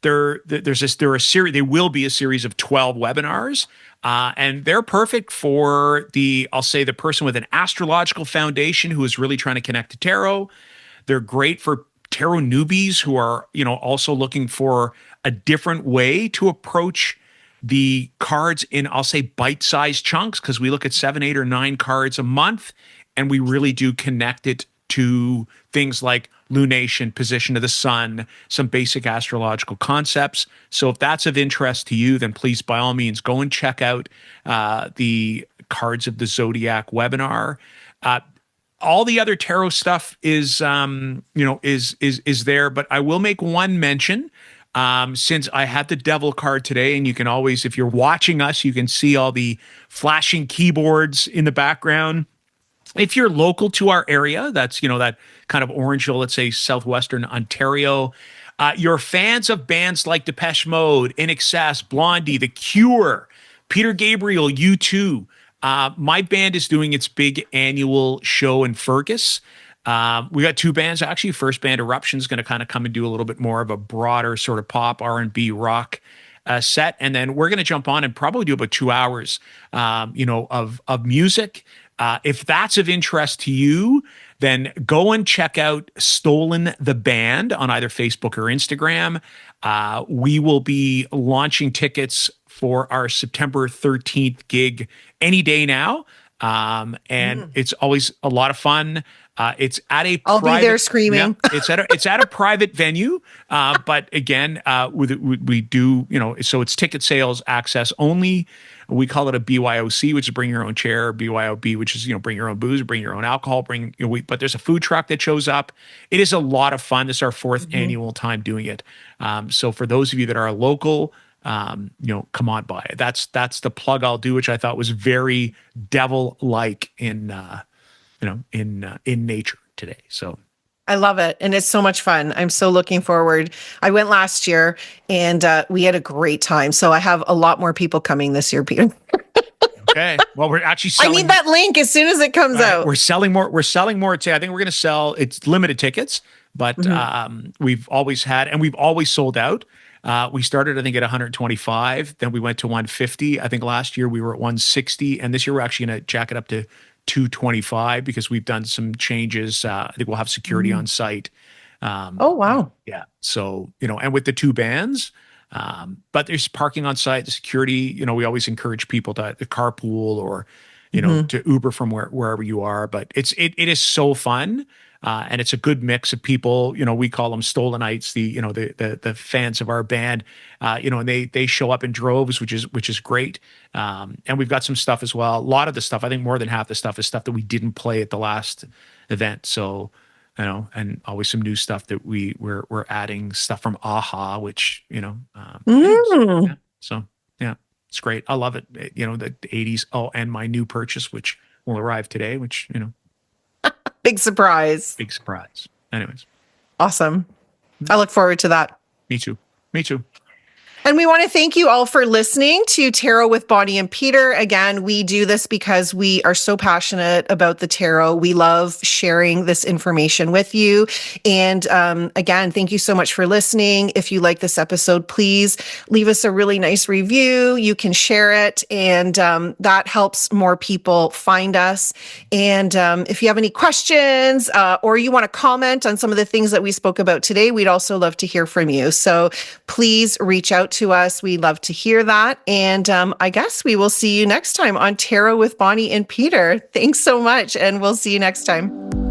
[SPEAKER 2] There will be a series of 12 webinars, and they're perfect for the person with an astrological foundation who is really trying to connect to tarot. They're great for tarot newbies who are, also looking for a different way to approach the cards in, bite-sized chunks, because we look at 7, 8, or 9 cards a month, and we really do connect it to things like lunation, position of the sun, some basic astrological concepts. So if that's of interest to you, then please, by all means, go and check out the Cards of the Zodiac webinar. All the other tarot stuff is there, but I will make one mention. since I had the devil card today, and you can always, if you're watching us, you can see all the flashing keyboards in the background. If you're local to our area, that's, that kind of orange, let's say southwestern Ontario, you're fans of bands like Depeche Mode, INXS, Blondie, The Cure, Peter Gabriel, U2. My band is doing its big annual show in Fergus. We got two bands actually. First band, Eruption, is going to kind of come and do a little bit more of a broader sort of pop, R&B, rock set, and then we're going to jump on and probably do about 2 hours, of music. If that's of interest to you, then go and check out Stolen the Band on either Facebook or Instagram. We will be launching tickets for our September 13th gig any day now. And it's always a lot of fun. It's at a
[SPEAKER 1] I'll be there screaming.
[SPEAKER 2] Yeah, it's at a private venue. But again, we do, so it's ticket sales access only. We call it a BYOC, which is bring your own chair, BYOB, which is, bring your own booze, bring your own alcohol, but there's a food truck that shows up. It is a lot of fun. This is our fourth annual time doing it. So for those of you that are local, come on by. That's the plug I'll do, which I thought was very devil-like in nature today. So
[SPEAKER 1] I love it. And it's so much fun. I'm so looking forward. I went last year and we had a great time. So I have a lot more people coming this year, Peter.
[SPEAKER 2] Okay. Well, we're actually selling.
[SPEAKER 1] I need that link as soon as it comes out.
[SPEAKER 2] We're selling more. We're selling more today. I think we're going to sell, it's limited tickets, but we've always had, and we've always sold out. We started, I think, at 125. Then we went to 150. I think last year we were at 160. And this year we're actually going to jack it up to 225 because we've done some changes. I think we'll have security on site.
[SPEAKER 1] Oh, wow.
[SPEAKER 2] Yeah. So, and with the two bands, but there's parking on site, the security, we always encourage people to carpool or, to Uber from wherever you are. But it is so fun. And it's a good mix of people, we call them Stolenites, the fans of our band, and they show up in droves, which is great. And we've got some stuff as well. A lot of the stuff, I think more than half the stuff is stuff that we didn't play at the last event. So, and always some new stuff that we're adding stuff from Aha, which, yeah. So yeah, it's great. I love it. The 80s. Oh, and my new purchase, which will arrive today, which,
[SPEAKER 1] Big surprise.
[SPEAKER 2] big surprise. Anyways,
[SPEAKER 1] Awesome. I look forward to that.
[SPEAKER 2] me too. Me too.
[SPEAKER 1] And we want to thank you all for listening to Tarot with Bonnie and Peter. Again, we do this because we are so passionate about the tarot. We love sharing this information with you. And again, thank you so much for listening. If you like this episode, please leave us a really nice review. You can share it, and that helps more people find us. And if you have any questions or you want to comment on some of the things that we spoke about today, we'd also love to hear from you. So please reach out to us. We love to hear that. And I guess we will see you next time on Tarot with Bonnie and Peter. Thanks so much. And we'll see you next time.